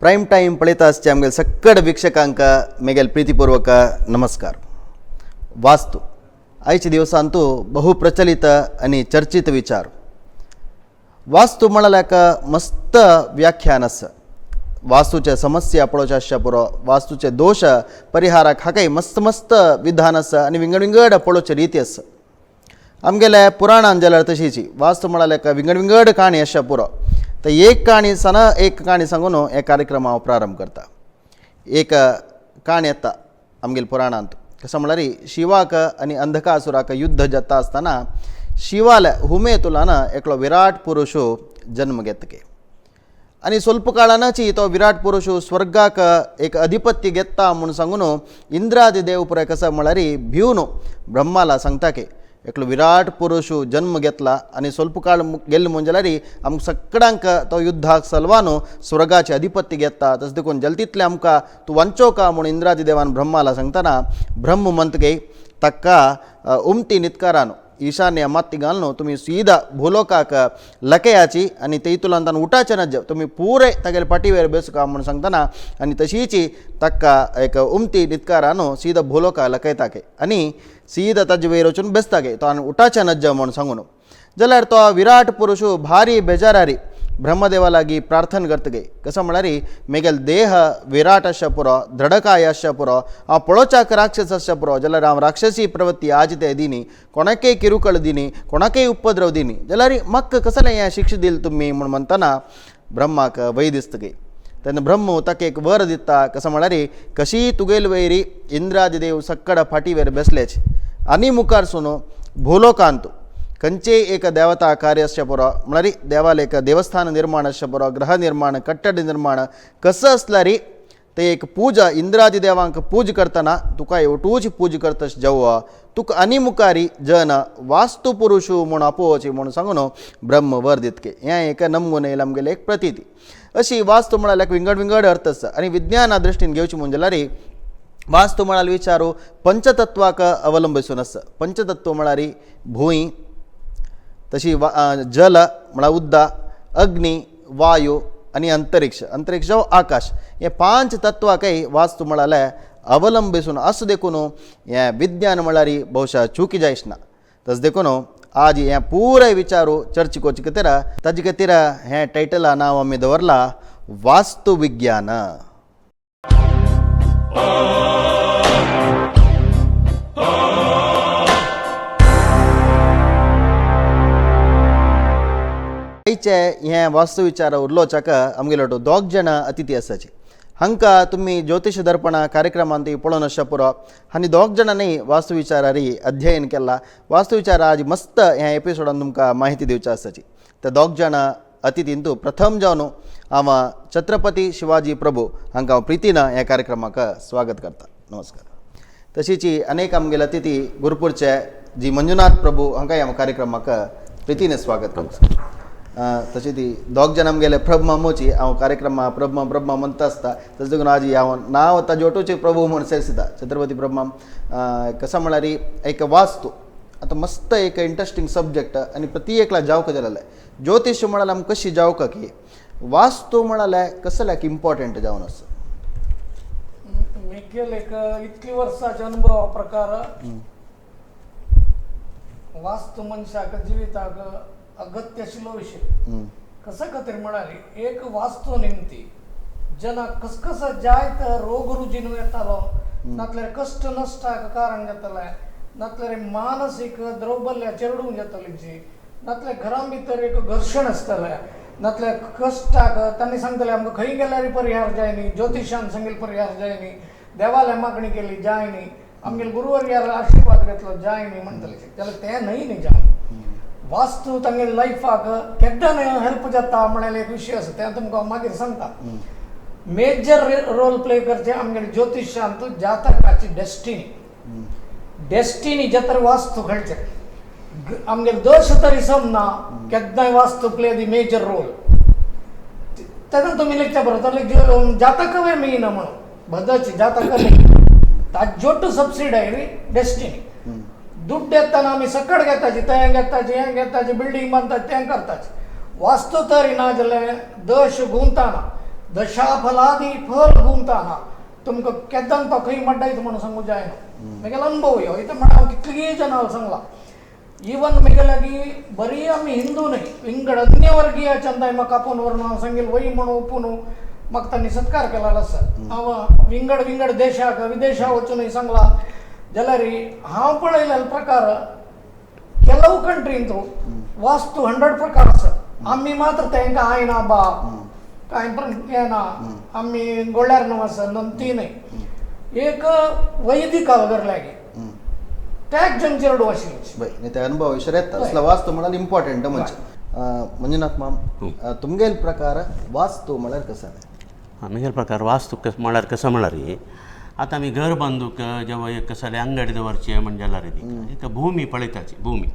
Prime time पळयता आसचे आमगेले सक्कड वीक्षकांक मेगेल प्रीतीपूर्वक नमस्कार. वास्तू आयच्या दिवसांतू बहु प्रचलित आणि चर्चित विचार. वास्तू म्हळ्याक मस्त व्याख्यान आसा. वास्तूचे समस्या पळोवचे आसचे पुरो, वास्तूचे दोष परिहाराक हाकाय मस्त मस्त विधान आसा आणि विंगड विंगड पळोवचे रीती आसा. आमगेल्या पुराणान जाल्यार तशीची वास्तू म्हळ्याक विंगड विंगड काणी आसचे पुरो. तर एक काणी सना एक काणी सांगून हे कार्यक्रम हांव प्रारंभ करता. एक काणी येता आमगेल पुराणांत. कसं म्हळ्यार शिवाक आनी अंधकासुराक युद्ध जाता आसतना शिवाले हुमेतुलान एकलो विराट पुरुष जन्म घेतके आनी स्वल्प काळानची तो विराट पुरुष स्वर्गाक एक अधिपत्य घेता म्हणून सांगून इंद्रादी देव पुराय कसं म्हळ्यार भिवन ब्रह्माला सांगता की एकलो विराट पुरुष जन्म घेतला आणि स्वल्प काळ गेल्लो म्हणल्यार आमकां सगळ्यांक तो युद्धाक सलवान स्वर्गाचे अधिपत्य घेता. तशें देखून जल्तीतले आमकां तूं वांचो का म्हणून इंद्रादी देवान ब्रह्माला सांगतना ब्रह्म म्हणतगे ताका उमटी नितकारान ईशान्य माती घालून तुम्ही सीधा भूलोकाक लकेयाची आणि तेतूंतल्यान ताणें उठाचें नज तुम्ही पुरे तागेले पाठीवेर बसका म्हणून सांगतना आनी तशीची ताका एक उमती नितकारान सीधा भूलोकाक लकयताके आनी सीधा ताजे वयर वचून बेसतागे तो आनी उठाचें नज म्हणून सांगून जाल्यार तो विराट पुरुष भारी बेजारारी ब्रह्मदेवा लागीं प्रार्थना करतगे. कसं म्हळ्यार मेगेल देह विराट आसचे पुरो, दृढकाय आसचे पुरो, हांव पळोवच्याक राक्षस आसचे पुरो जाल्यार हांव राक्षसी प्रवृत्ती आज ते दिनी, कोणाकय किरुकळ दिनी, कोणाकय उपद्रव दिनी जाल्यार म्हाका कसलें हें शिक्षा दिली तुमी म्हूण म्हणटना ब्रह्माक वय दिसतगे. तेन्ना ब्रह्म ताका एक वर दिता. कसं म्हळ्यार कशी तुगेल वयरी इंद्रादी देव सक्कड फाटीवेर बेसलेच आनी मुखार सुनो भूलोकांत खंयचे एक देवता कार्य आसचे पुरो म्हळ्यार देवाला एक देवस्थान निर्माण आसचे पुरो, ग्रह निर्माण, कट्टड निर्माण कसं आसल्यार ते एक पूजा इंद्रादी देवांक पूज करतना तुका एवटूच पूज करतस जेव्हा तुका आनी मुखारी जन वास्तू पुरुष म्हूण आपोवची म्हणून सांगून ब्रह्म वर दितके. हें एक नमुने आमगेले एक प्रतिती. अशी वास्तू म्हळ्यार विंगड विंगड अर्थ आसा आणि विज्ञाना दृश्टीन घेवची म्हणजे जाल्यार वास्तू म्हळ्यार विचारू पंचतत्वाक अवलंबून आसा. पंचतत्व म्हळ्यार भूंय, तशी जल म्हळ्यार उद्दा, अग्नी, वायू आणि अंतरिक्ष, अंतरिक्ष आकाश हे पांच तत्वाकय वास्तू म्हळ्यार अवलंबून आसूं देखून हें विज्ञान म्हळ्यार बहुशा चुकी जायच ना. तस देखून आज हें पुराय विचारू चर्चे कोचे खातीर ताजे खातीर हें टायटला नांव आमी दवरला वास्तू विज्ञान. आयचे हें वास्तू विचार उरलोवच्याक आमगेलो दोग जाण अतिथी आसाचे. हांकां तुमी ज्योतिश दर्पण कार्यक्रमांत पळोवन आसचे पुरो आनी दोग जाणांनी वास्तू विचारारी अध्ययन केला. वास्तू विचार आज मस्त ह्या एपिसोडान तुमकां माहिती दिवची आसाची. ते दोग जाण अतिथींतू प्रथम जावन हांव छत्रपती शिवाजी प्रभू हांकां हांव प्रितीन ह्या कार्यक्रमाक स्वागत करता. नमस्कार. तशीच अनेक आमगेले अतिथी गुरुपूरचे जी मंजुनाथ प्रभू हांकांय हांव कार्यक्रमाक प्रितीन स्वागत करता. तशी ती दोग जाण आमगेले प्रभमा मोची हांव कार्यक्रमा प्रभमा म्हणटा आसता. तशें देखून आज हांव नांव ताजे ओटूचे प्रभू म्हूण सेसिता छत्रपती प्रभमा. कसं म्हळ्यार एक वास्तू आतां मस्त एक इंट्रस्टिंग सब्जेक्ट आनी प्रत्येकला जावक जालेले. ज्योतिष म्हळ्यार आमकां कशी जावक की वास्तू म्हळ्यार कसल्याक इम्पॉर्टंट जावन आसा. मिकेल एक इतकी वर्षाचे अनुभव प्रकार वास्तू मनशाक जिविताक अगत्य आशिल्लो विशय. कसं खातीर म्हळ्यार एक वास्तू निमती जनाक कसकस जायत रोग रुजीन येतालो, नातल्यार कश्ट नश्टाक कारण जाताले, नातल्यार मानसीक द्रौबल्य चेरडून जातालीची, नातल्यार घरां भितर एक घर्षण आसतालें, नातल्यार कश्टाक तांणी सांगताले आमकां खंय गेल्यार परिहार जाय न्ही, ज्योतिशान सांगेल परिहार जाय न्ही, देवाले मागणी केली जाय न्ही, आमगेले गुरुवर्यार आशिर्वाद घेतलो जाय न्ही म्हणटाले. जाल्यार तें न्हय न्ही जावन वास्तू तांगे लायफाक केन्ना हेल्प जाता म्हळ्यार एक विशय आसा. तें तुमकां मागीर सांगता. मेजर रोल प्ले करचे आमगेले ज्योतिशांत जातकाची डेस्टिनी जे तर वास्तू घडचे आमगेले दोश तरी समना केन्नाय वास्तू प्ले दी मेजर रोल. तेन्ना तुमी लिखचे बरोबर जातकवे मेयना म्हणून बदलची जातक ताज्योट सबसिडायरी डेस्टिनी. दुड्ड येताना आमी सकड घेताची, तें घेताची, हें घेताची, बिल्डींग बांदताची, तें करताची. वास्तू तरी ना जाल्यार दश गुंताना दशाफलादी फल गुंताना तुमकां केदां तो खंय मड्डायत म्हणून सांगू जायना म्हगेलो अनुभव यो इथं म्हणा कितलींय जनां सांगला इवन म्हगेल्यागी बरी आमी हिंदू न्हय विंगड अन्य वर्गीय चंदाय म्हाका आपोवन व्हरून हांव सांगेल वय म्हणून ओपून म्हाका तांणी सत्कार केलेलो आसा हांव विंगड विंगड देशाक विदेशाक वचूनय सांगला जाल्यार हांव पळयलेलो प्रकार ಕೆಲವು कंट्रींतू वास्तू 100 प्रकार आसा आमी मात्र तांकां आयना बाप कांय पण येना आमी गोळ्यार न्हू आसा ती न्हय एक वैदिक लागीं त्याग जंचेरडू आशिल्ली बय न्ही ते अनुभव विशय येता असला वास्तू म्हळ्यार इम्पॉर्टंट म्हणजे मंजुनाथ माम तुमगेल प्रकार वास्तू म्हळ्यार कसं आमगेर प्रकार वास्तू म्हळ्यार कसं म्हळ्यार आतां आमी घर बांदूक जेव्हा एक कसले अंगडी दवरचे म्हणजे जाल्यार एक भूमी पळयताची भूमी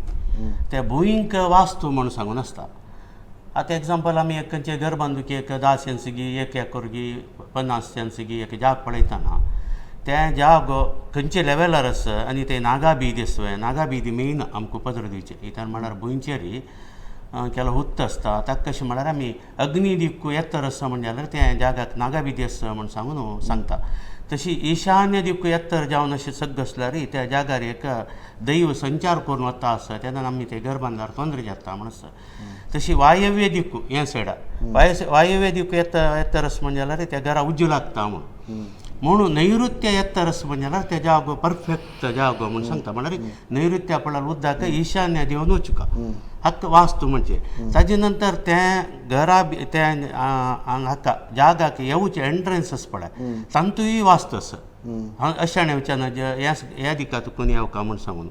त्या भुंयेक वास्तू म्हणून सांगून आसता आतां एग्जाम्पल आमी एक खंयचें घर बांदूक एक 10 सेन्सिगी 1 एकर गी 50 सेन्सिगी एक जाग पळयतना तें जाग खंयचे लेवलार आसा आनी ते नागा बीद आसय नागा बीद मेन आमकां पत्र दिवचे इतर म्हळ्यार भुंयचेर केलो हुत्त आसता ताका कशें म्हळ्यार आमी अग्नी दिक्कू येत्तर आसा म्हणजे जाल्यार त्या जागाक नागा बीदी आसा म्हण सांगून सांगता तशी ईशान्य दिक्कू येत्तर जावन अशें सग्ग आसल्यार त्या जागार एक दैव संचार करून वता आसा तेन्ना आमी ते घर बांदल्यार तोंदरे जाता म्हण आसा तशी वायव्य दिक्कू हे सायडार वायव्य दिक्कू येत्तर आसा म्हणजे जाल्यार त्या घरा उज्जो लागता म्हणून नैऋत्य येत्तर आसा म्हणजे जाल्यार त्या जागो परफेक्ट जागो म्हण सांगता म्हळ्यार नैऋत्या पडल्यार उदकाक ईशान्य देवन वचुका हक्क वास्तू म्हणजे ताजे नंतर तें घरा त्या हाका जागाक येवचे एंट्रन्स आसा पळय तांतूय वास्तू आसा अशाण्या वयच्यान ह्या दिकात कोण येवका म्हण सांगून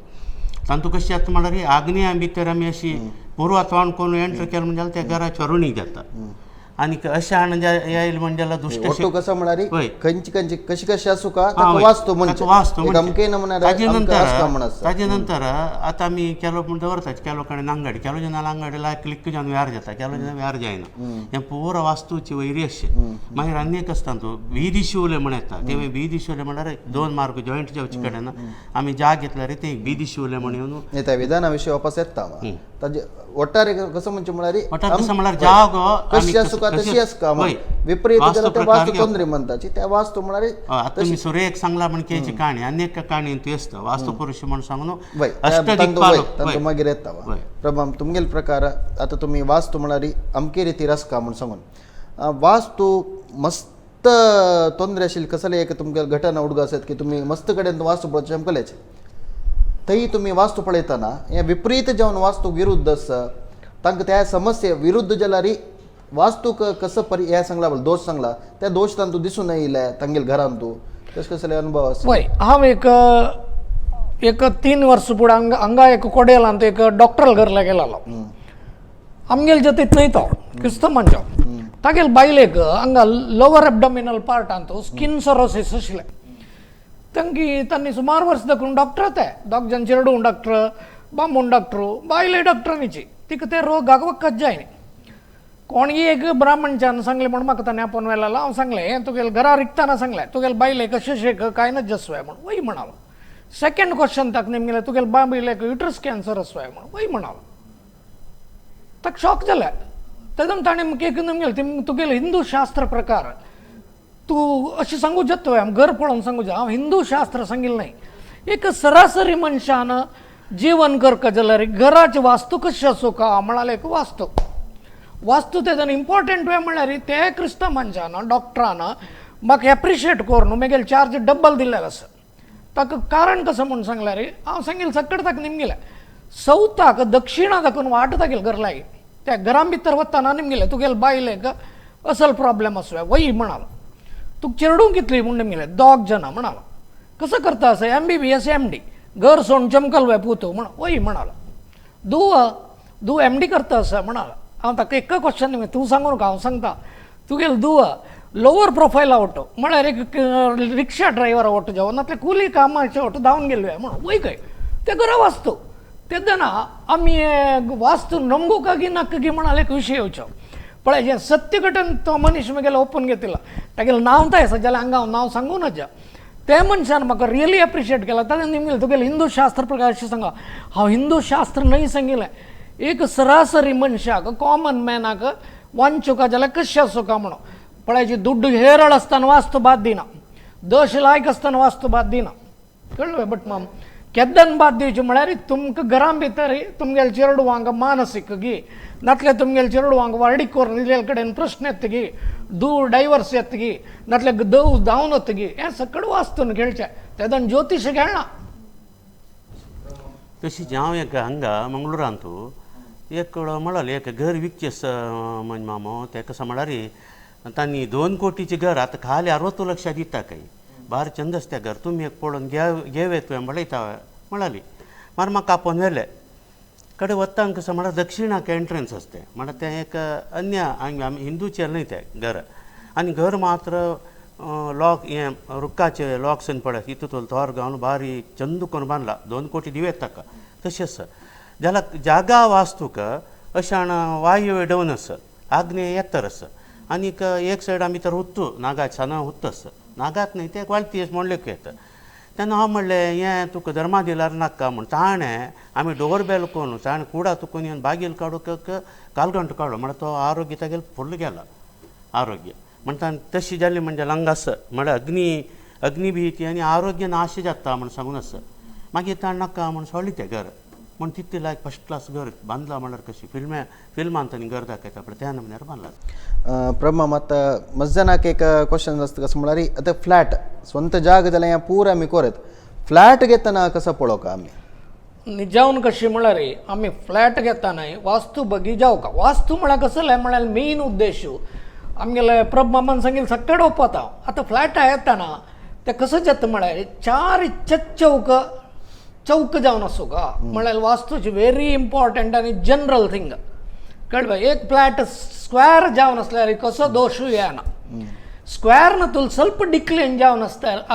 तांतू कशें जाता म्हळ्यार आग्नेया भितर आमी अशी पुर्वा तोंड करून एंटर केलें म्हणजे जाल्यार त्या घराच्या रुणी जाता आनी अशें आण येयलें म्हणजे जाल्यार दुश्ट कसं म्हळ्यार खंयची कशी कशी आसूं का वास्तू ताजे नंतर आतां आमी केलो म्हण दवरतात केलो कडेन अंगडी केलो जेन्ना अंगडी लायक क्लिक जावन व्यार जाता केलो जेन्ना व्यार जायना हें पुरो वास्तूची वैरी अशें मागीर आनी एक आसता तूं वीधी शिवले म्हण येता ते वीधी शिवले म्हळ्यार 2 मार्ग जॉयंट जावचे कडेन आमी जाग घेतल्यार ते वीधी शिवले म्हण येवन त्या विधाना विशीं वापस येता ताजे ಒಟ್ಟಾರೆ कसं म्हणजे म्हळ्यार जागो कशी आसूं का तशी आसूं का विपरीत जाल्यार ते वास्तू तोंदरे म्हणटाची त्या वास्तू म्हळ्यार आतां तुमी सुरेख सांगला म्हण केची काणी आनी एक काणी ती आसता वास्तू पुरुष म्हण सांगून अष्टदिक्पालक मागीर येता प्रभाम तुमगेल प्रकार आतां तुमी वास्तू म्हळ्यार अमके रितीर आसा का म्हण सांगून वास्तू मस्त तोंदरे आशिल्ली कसले एक तुमगे घटना उडगो आसत की तुमी मस्त कडेन वास्तू पळोवचें चमकलेचे थंय तुमी वास्तू पळयतना हें विपरीत जावन वास्तू विरुद्ध आसा तांकां त्या समस्ये विरुद्ध जाल्यार वास्तूक कसं हें सांगला दोश सांगला त्या दोश तांतू दिसून येयले तांगेल घरान तूं तशें कसले अनुभव आसा वय हांव एक 3 वर्स फुडें हांगा एक कोडेलांत एक डॉक्टर घरला गेलालो आमगेल जतीत न्हय तो क्रिस्तमांचो तागेल बायलेक हांगा लोवर एबडॉमिनल पार्टांत स्किन सरोसिस आशिल्लें तांणी सुमार वर्स दाखवून डॉक्टर ते दोग चेरडू डॉक्टर बांबून डॉक्टर बायले डॉक्टरांची तिका ते रोगाक वखद जायना कोणगी एक ब्राह्मणच्यान सांगलें म्हण म्हाका ताणें आपोवन व्हेलेलो हांव सांगलें तुगेल घरा रिकताना सांगलें तुगेल बायलेक कशें कांय ना जसवाय म्हण वय म्हणालो सेकंड क्वेश्चन ताका नेमगेलें तुगेल बायलेक युट्रस कॅन्सर आसवाय म्हण वय म्हणालो ताका शॉक जालें तेदून ताणें म्हाका एक नेमगेलें तुगेल हिंदू शास्त्र प्रकार तूं अशें सांगूं जाता हांव घर पळोवन सांगूं हांव हिंदू शास्त्र सांगिल्लें न्हय एक सरासरी मनशान जीवन करता जाल्यार घराची वास्तू कशी आसूं का म्हणाले एक वास्तू तेजन इम्पॉर्टंट वे म्हळ्यार ते क्रिस्त मनशान डॉक्टरान म्हाका एप्रिशिएट करून म्हगेल चार्ज डबल दिल्लेलो आसा ताका कारण कसं म्हूण सांगल्यार हांव सांगिल्लें सकट ताका निमगेलें सावथाक दक्षिणा दाखोवन वाट तागेल घर लागीं त्या घरा भितर वतना निमगेलें तुगेल बायलेक असल प्रॉब्लेम आसूं वय म्हणालो तुका चेडूं कितली म्हूण निमगेलें 2 जाणां म्हणालो कसं करता असं MBBS MD घर सोडून चमकल वे पुतो म्हण वय म्हणालो दू MD करता असं म्हणालो हांव ताका एक क्वेश्चन निमगे तूं सांगून का हांव सांगता तुगेल लोवर प्रोफायल आवडटो म्हळ्यार एक रिक्षा ड्रायव्हर आवडटो जेवणातले कुली कामाचे आवडटो धांवन गेल्ले म्हण वय खंय ते घरा वाचतो तेदना आमी वास्तू नमगू का गी नाका गी म्हणाले एक विशय येवचो पळय जे सत्य घटन तो मनीस म्हगेलो ओपन घेतिला तागेलें नांव ताय आसा जाल्यार हांगा हांव नांव सांगूं नजा ते मनशान म्हाका रियली एप्रिशिएट केला ताणें निमगेलें तुगेलें हिंदू शास्त्र प्रकार अशें सांगा हांव हिंदू शास्त्र न्हय सांगिल्लें एक सरासरी मनशाक कॉमन मॅनाक वांचुका जाल्यार कशें आसूं का म्हणून पळायची दुड्ड हेरळ असताना वास्तू बाद दिना 10 लायक असताना वास्तू बाद दिना कळलं बट मग केद्दन बाद दिवची म्हळ्यार तुमकां घरां भितर तुमगेले चेडवांक मानसीक गी नातले तुमगेले चेडवांक वारडी करून इल्ले कडेन प्रश्न येतगी दूर डायवर्स येतगी नातले धांवन वतगी हें सकड वास्तून खेळचें तेदन ज्योतिश खेळना तशीच हांव एक हांगा मंगळुरांतू एक म्हळाले एक घर विकचें म्हणजे मामो ते कसं म्हळ्यार तांणी 2 कोटीचें घर आतां खाली 60 लक्ष दिता काही बार चंदस त्या घर तुमी एक पळोवन घेवे तुवें पळयता म्हणाली मार म्हाका आपोवन व्हेले कडेन वता कसं म्हळ्यार दक्षिणाक एंट्रन्स आसता तें म्हळ्यार तें एक अन्य आमी हिंदूचें न्हय तें घर आनी घर मात्र लॉक हें रुखाचे लॉक्स पळय तितून तोर घालून बारीक चंद करून बांदला 2 कोटी दिवेत ताका तशेंच जाल्यार जागा वास्तूक अशाण वायू डावन आसा आग्नेय येत्तर आसा आनीक एक सायड आमी तर उत्तू नागाच साना उत्त आसा नागात न्हय ते वाळती म्हणलें येता तेन्ना हांव म्हणलें हें तुका धर्मा दिल्यार नाका म्हण ताणें आमी डोर बेल करून ताणें कुडा तुकून येवन बागेल काडूक कालगंट काडलो म्हळ्यार तो आरोग्य तागेलें फुल्ल गेला आरोग्य म्हणटा तशी जाली म्हणजे लंगास म्हळ्यार अग्नी भीती आनी आरोग्य नाश जाता म्हण सांगून आसा मागीर ताण नाका म्हण सोडलें तें घर म्हण तितलें लायक फस्ट क्लास घर बांदलां म्हळ्यार कशी फिल्मान तांणी घर दाखयता पळय त्या नमुन्यार बांदलां प्रभा मत मजनाक एक क्वेश्चन आसता कसं म्हळ्यार आतां फ्लॅट स्ವಂತ जाग जाल्यार हें पूर आमी करत फ्लॅट घेतना कसं पळोवका आमी निजावन कशी म्हळ्यार आमी फ्लॅट घेताना वास्तू बगी जावका वास्तू म्हळ्यार कसले म्हळ्यार मेन उद्देश आमगेले प्रभ मामान सांगिल्लें सक्कड ओपता आतां फ्लॅटा येताना ते कसं जाता म्हळ्यार 4 चौक जावन आसूं का म्हळ्यार वास्तूची व्हेरी इम्पॉर्टंट आनी जनरल थिंग कळ्ळें एक फ्लॅट स्क्वेअर जावन आसल्यार कसो दोशूय येना स्क्वेअर तुला ಸ್ವಲ್ಪ डिक्लेन जावन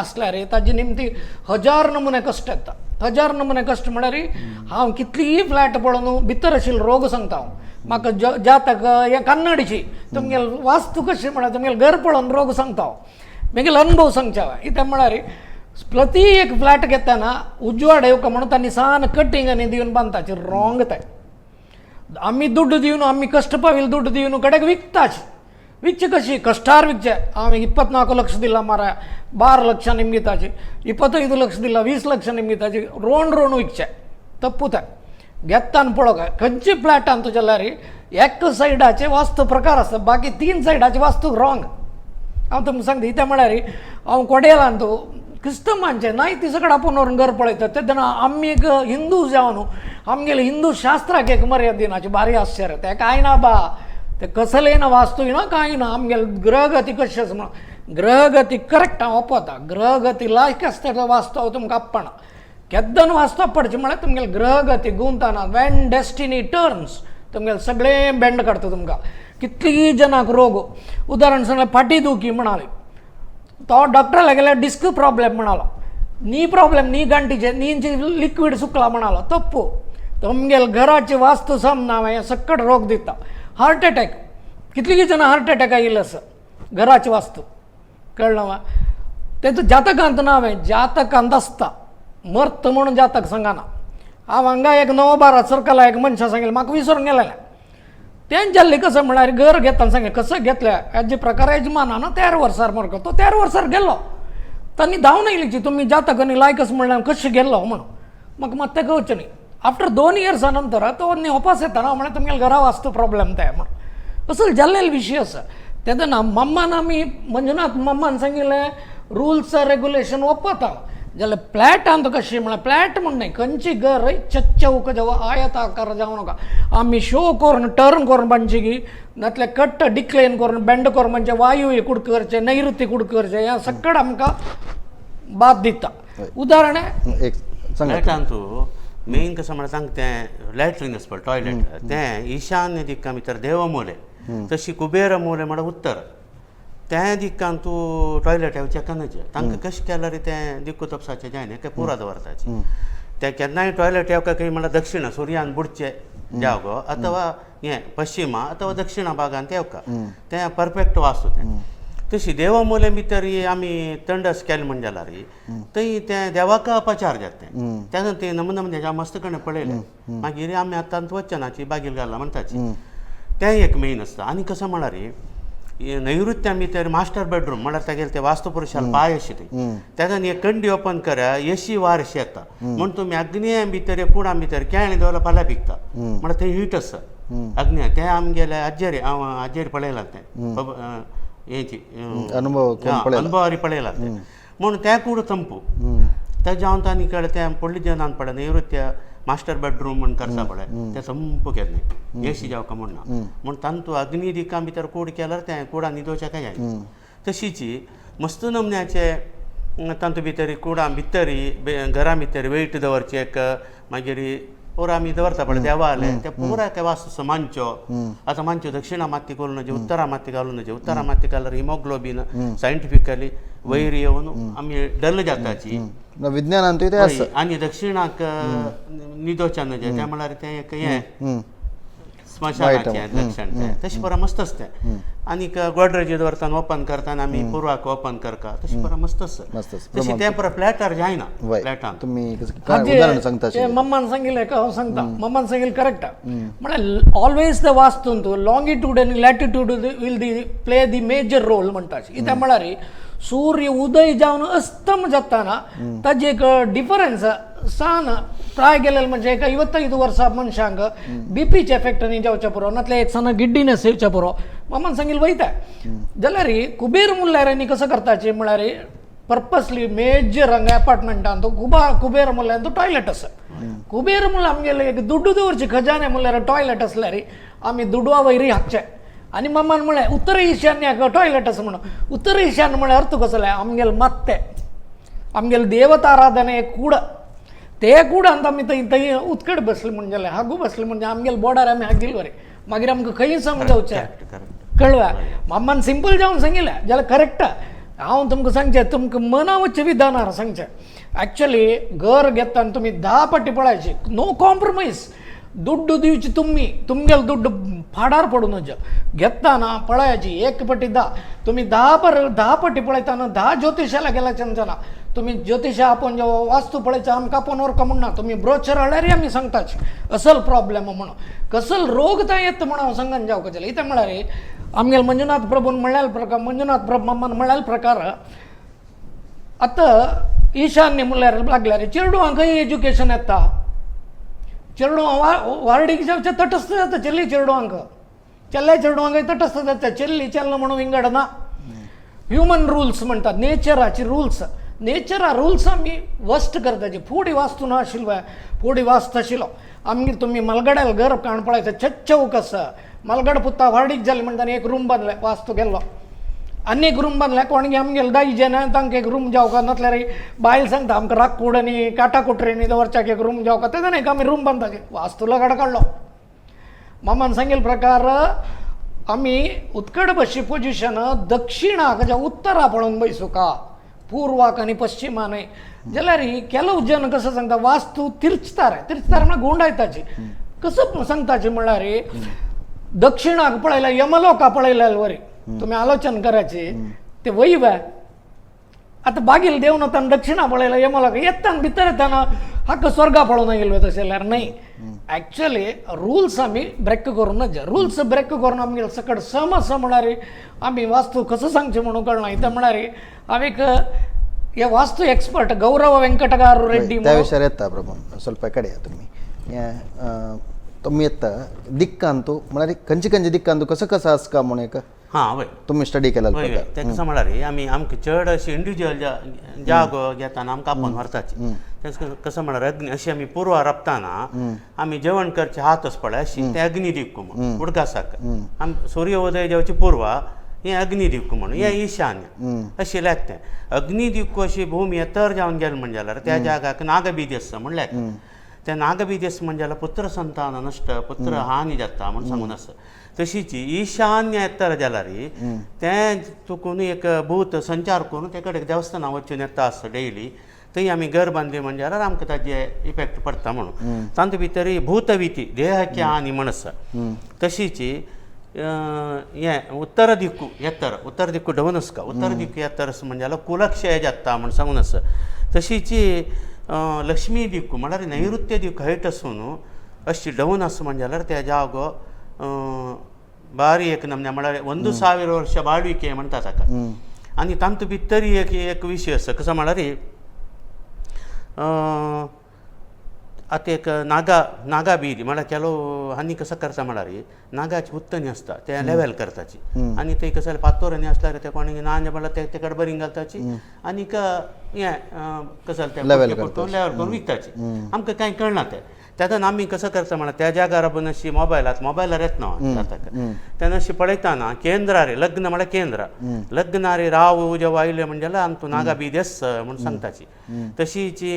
आसल्यार ताजे निमती 1000 नमुने कश्ट येता 1000 नमुने कश्ट म्हळ्यार हांव कितलीय फ्लॅट पळोवन भितर आशिल्लो रोग सांगता हांव म्हाका जातक हे कन्नडची तुमगेले वास्तू कशी म्हळ्यार तुमगेले घर पळोवन रोग सांगता हांव म्हगेलो अनुभव सांगचे इथे म्हळ्यार प्रति एक फ्लॅट घेताना उजवाड येवका म्हणून तांणी सान कटींग आनी दिवन बांदताचे रॉंग ते आमी दुड्ड दिवन आमी कश्ट पाविल्ले दुड्ड दिवन कडेक विकताचे विकचे कशी कश्टार विकचे हांवें 24 लक्ष दिला मारा 12 लक्षां निमगिताची 25 लक्ष दिला 20 लक्षां निमगिताची रोवन विकचे तप्पू ते घेताना पळोवका खंयची फ्लॅटान तुज्या जाल्यार एक सायडाचे वास्तू प्रकार आसता बाकी 3 सायडाचे वास्तू रॉंग हांव तुमकां सांगता इथे म्हळ्यार हांव कोडेलान तो क्रिस्तमांचे नाही ती सगळं आपण व्हरून घर पळयतात तेन्ना आमी एक हिंदू जावन आमगेले हिंदू शास्त्राक एक मर्यादा दिनाची भारी आश्चर्य ते कांय ना बा ते कसले ना वास्तू ना कांय ना आमगेले ग्रहगती कशी आसा म्हणून ग्रहगती करेक्ट हांव ओपता ग्रहगती लायक आसता वास्तू हांव तुमकां आपणा केद्दन वाचता पडचें म्हळ्यार तुमगेले ग्रहगती गुंतना वॅन डेस्टिनी टर्न्स तुमगेले सगळें बँड काडटा तुमकां कितलीं जनांक रोग उदाहरण सांगल्यार फाटी दुखी म्हणाले तो डॉक्टराला गेल्यार डिस्क प्रॉब्लेम म्हणालो नी प्रॉब्लेम नी गांठीचे नीचे लिक्वीड सुकला म्हणालो तप्पू तुमगेले घराचे वास्तू सामना हें सक्कट रोग दिता हार्ट अटॅक कितलीं जाणां हार्ट अटॅक आयिल्लो आसा घराचे वास्तू कळ्ळें वा तें जातकांत ना हांवें जातकांत आसता मर्त म्हणून जातक सांगना हांव हांगा एक नवोबारा सर्कला एक मनशा सांगलें म्हाका विसरून गेलें तें जाल्लें कसं म्हळ्यार घर घेताना सांगलें कसं घेतलें हेजे प्रकार यजमाना ना 13 वर्सार मरको तो 13 वर्सार गेलो तांणी धांवन येयलीची तुमी जातकांनी लायकस म्हणल्यार कशें गेलो म्हणून म्हाका मात तें कळचें न्ही आफ्टर 2 इयर्सा नंतर तो न्हेवपास येताना म्हळ्यार तुमगेले घरा वास्तू प्रॉब्लेम ते म्हणून असो जाल्लेलो विशय आसा तेन्ना मम्मान आमी मंजुनाथ मम्मान सांगिल्लें रुल्स रेग्युलेशन ओपता जाल्यार फ्लॅटांत कशी म्हळ्यार फ्लॅट म्हण न्हय खंयची घर चौक जावं आयताकार जावं नाका आमी शो करून टर्न करून बांदची की नातले कट्ट डिक्लेन करून बेंड करून म्हणजे वायू हे कुडक करचे नैऋत्य कुडक करचे ह्या सगळं आमकां बाद दिता उदाहरण एक फ्लॅटांतू मेन कसं म्हळ्यार सांग तें लॅट्रीन आसा पळय टॉयलेट तें ईशान्य दिक्का भितर देवमूले तशी कुबेर मूले म्हळ्यार उत्तर त्या दिक्कान तूं टॉयलेट येवचें कन्नचे तांकां कशें केल्यार तें दिक्कू तपसाचें जायना तें पुरा दवरताचें तें केन्नाय टॉयलेट येवका खंय म्हळ्यार दक्षिण सुर्यान बुडचें जागो अथवा हें पश्चिमा अथवा दक्षिणा भागांत येवका तें परफेक्ट वास्तू तें तशी देवमूले भितर आमी तंडस केलें म्हणजे जाल्यार थंय तें देवाक अपचार जाता तेन्ना तें नमुन्याच्या मस्तकाणें पळयलें मागीर आमी आतां वचनाची बागेल घालला म्हणटाची तें एक मेन आसता आनी कसं म्हळ्यार नैऋत्या भितर मास्टर बेडरूम म्हळ्यार तेगेले ते वास्तुपुरुशाला पांय अशें तेका एक कंडी ओपन करा एसी वार अशी येता म्हण तुमी अग्निया भितर कुडा भितर केळें दवरला फाल्यां भिकता म्हळ्यार थंय हीट आसा अग्निया तें आमगेले आज्जेरी हांव आज्जेरी पळयलां तें हेची अनुभवारी पळयलां तें म्हणून तें कूड तंपू तें जावन तांणी कळ्ळें तें पडली जेवणान पळय नैऋत्य मास्टर बेडरूम म्हण करता पळय तें संप केन्ना एसी जावका म्हणना म्हण तांतू अग्नी दिकां भितर कूड केल्यार तें कुडां न्हिदोवचें काय जायना तशीची मस्त नमन्याचे तांतू भितर कुडां भितर घरा भितर वेट दवरचे एक मागीर पोर आमी दवरता पळय देवाले ते पुराय ते वास्तू मांचो आतां मांचो दक्षिणा माती घालून नजे उत्तरा माती घालून नजे उत्तरा माती घाल्यार हिमोग्लोबीन सायंटिफिकली वयर येवन आमी डल जाताची विज्ञानांतूय ते आसा आनी दक्षिणाक न्हिदोवच्या नजे ते म्हळ्यार तें एक हें स्मशानाचें लक्षण तें तशें परा मस्त आसता आनीक गोडरेजी दवरतना ओपन करतना आमी पुरवाक ओपन करता तशें परा मस्त आसता तशें तें परा फ्लॅटार जायना फ्लॅटान तुम्ही उदाहरण सांगता ते मम्मान सांगिल्लें हांव सांगता मम्मान सांगिल्लें करेक्ट म्हळ्यार ऑलवेज द वास्तूंत लॉंगिट्यूड आनी latitude will the play the major role म्हणटा कित्याक म्हळ्यार सूर्य उदय जावन अस्तम जाताना ताजे एक डिफरन्स सान प्राय गेलेले म्हणजे एका 55 वर्सां मनशांक बीपीचे एफेक्ट न्ही जावचे पुरो नातले एक सान गिड्डीनेस येवचे पुरो मम्मान सांगिल्लें वयता जाल्यार कुबेर म्हणल्यार आनी कसं करताचे म्हळ्यार पर्पसली मेजर हांगा एपार्टमेंटान तो कुबेर म्हणल्यार तो टॉयलेट आसा कुबेर म्हणल्यार आमगेले एक दुड्डू दवरचे खजाने म्हणल्यार टॉयलेट आसल्यार आमी दुडवा वयरी हाकचे आनी मम्मान म्हळें उत्तर ईशान्याक टॉयलेट आसा म्हणून उत्तर ईशान्य म्हळ्यार अर्थ कसो आमगेले मात्ते आमगेले देवता आराधने कूड ते कूडांत आमी थंय उदकड बसले म्हणजे हागू बसले म्हणजे आमगेले बोर्डार आमी हागिल्ले वरे मागीर आमकां खंय समजावचें कळवा मम्मान सिंपल जावन सांगिल्लें जाल्यार करेक्ट हांव तुमकां सांगचें तुमकां मनावचें विधानार सांगचें एक्चुअली घर घेतना तुमी 10 पाटी पळायची नो कॉम्प्रोमाइज दुड्ड दिवची तुमगेले दुड्ड फाडार पडूं नज घेतना पळयाची एक पटी 10 तुमी 10 पटी पळयतना 10 ज्योतिशाला गेल्याच्यान जाना तुमी ज्योतिशा आपोवन जो वास्तू पळयचा आमकां आपोवन वरका म्हणना तुमी ब्रोचर हाडल्यार आमी सांगताची असल प्रॉब्लेम म्हणून कसल रोग थंय येता म्हणून हांव सांगन जावं कशें इतें म्हळ्यार आमगेले मंजुनाथ प्रभून म्हणल्यार प्रकार मंजुनाथ प्रभू मम्मान म्हणल्यार प्रकार आतां ईशान्य म्हणल्यार लागल्यार चेडवांकय एज्युकेशन येता चेडवां वारडीक जावचे तटस्थ जाता चेल्ली चेडवांक चेल्ल्या चेडवांकय तटस्थ जाता चेल्ली चेल्लो म्हणून विंगड ना ह्युमन रुल्स म्हणटात नेचराचे रुल्स नेचरा रुल्स आमी वस्ट करताचे फुडें वास्तू ना आशिल्लो फुडें वास्त आशिल्लो आमगे तुमी मलगड्याल घर काण पळयता चच्चवक आसा मलगड पुत्ता वारडीक जालें म्हणटा एक रूम बांदले वास्तू गेल्लो आनी एक रूम बांदले कोण आमगेले दायजे ना तांकां एक रूम जावका नातल्यार बायल सांगता आमकां राखपूड आनी काटा कुटरेनी दवरच्याक एक रूम जावका तेजन एक आमी रूम बांदताचे वास्तूला गड काडलो मामान सांगेल प्रकार आमी उदकड बशी पोजिशन दक्षिणाक जावं उत्तरा पळोवन बैसुका पूर्वाक आनी पश्चिमा न्हय जाल्यार केलो जन कसो सांगता वास्तू तिरचतार म्हळ्यार गोंडायताची कसो सांगताचे म्हळ्यार दक्षिणाक पळयल्यार यमलोका पळयल्यार वरी तुम्ही आलोचन करायचे ते वैव आता बागील देवन वताना दक्षिणा पळयला यमलोका येताना भितर येताना हाका स्वर्गा पळोवन गेलो तशें जाल्यार न्हय एक्चुअली रुल्स आमी ब्रेक करून नज रुल्स ब्रेक करून आमगेले सकट समस म्हळ्यार आमी वास्तू कसो सांगचें म्हणून कळना इथं म्हळ्यार हांवें हे वास्तू एक्सपर्ट गौरव वेंकटगारू रेड्डी त्या विशयार येता प्रभू ಸ್ವಲ್ಪ ಕಡೆ तुम्ही तुम्ही येता दिक्कांतू म्हळ्यार खंयची दिक्कांतू कसं कसं आसका म्हणून एक हां वय तुम्ही स्टडी केला ते कसं म्हळ्यार आमी आमकां चड अशी इंडिव्युज्युअल जागो घेताना आमकां आपोवन व्हरताची तें कसं म्हळ्यार अग्नी अशी आमी पुरवा रपताना आमी जेवण करचे हातच पळय अशी ते अग्नी दिक्कू म्हणून उडकासाक आमी सूर्योदय जेवची पुरवा हें अग्नी दिक्कू म्हणून हें ईशान्य अशें लागता अग्नी दिक्कू अशी भूमी तर जावन गेली म्हणजे जाल्यार त्या जागाक नागबीज आसता म्हणल्यार त्या नागबीज म्हणजे जाल्यार पुत्र संतान नश्ट पुत्र हानी जाता म्हणून सांगून आसा तशीच ईशान्य येता जाल्यार तें चुकून एक भूत संचार करून ते कडेन देवस्थानां वचून येता आसता डेली थंय आमी घर बांदली म्हणजे जाल्यार आमकां ताजे इफेक्ट पडटा म्हणून तांतूं भितर भूतविती देहाची हानी म्हण आसा तशीच हें उत्तर दिक्कू येत्तर उत्तर दिक्कू डवन आसका उत्तर दिक्कू येत्तर आसा म्हणजे जाल्यार कुलक्षय जाता म्हण सांगून आसा तशीच लक्ष्मी दिक्कू म्हळ्यार नैऋत्य दिक्कू हयट आसून अशी डवन आसा म्हणजे जाल्यार त्या जागो बारी एक नमने म्हळ्यार 1000 वर्ष बाळविके म्हणटा ताका. आनी तांतू भितर एक विशय आसा कसो म्हळ्यार आतां एक नागा बीर म्हळ्यार केलो आनी कसो करता म्हळ्यार नागाची उत्तनी आसता ते लेवल करताची आनी ते कसो पातोरांनी आसल्यार ते कोणी नाणे म्हळ्यार ते कडबरींग घालताची आनीक हें कसो लेवल करून विकताची. आमकां कांय कळना ते तेदन आमी कसो करता म्हळ्यार त्या जाग्यार आपण अशी मोबायलार येतना ताका तेन्ना अशी पळयताना केंद्रा रे लग्न म्हळ्यार केंद्र लग्ना रे राव जेवा आयले म्हणजे आमकां नागा बी देस म्हणून सांगताची. तशीची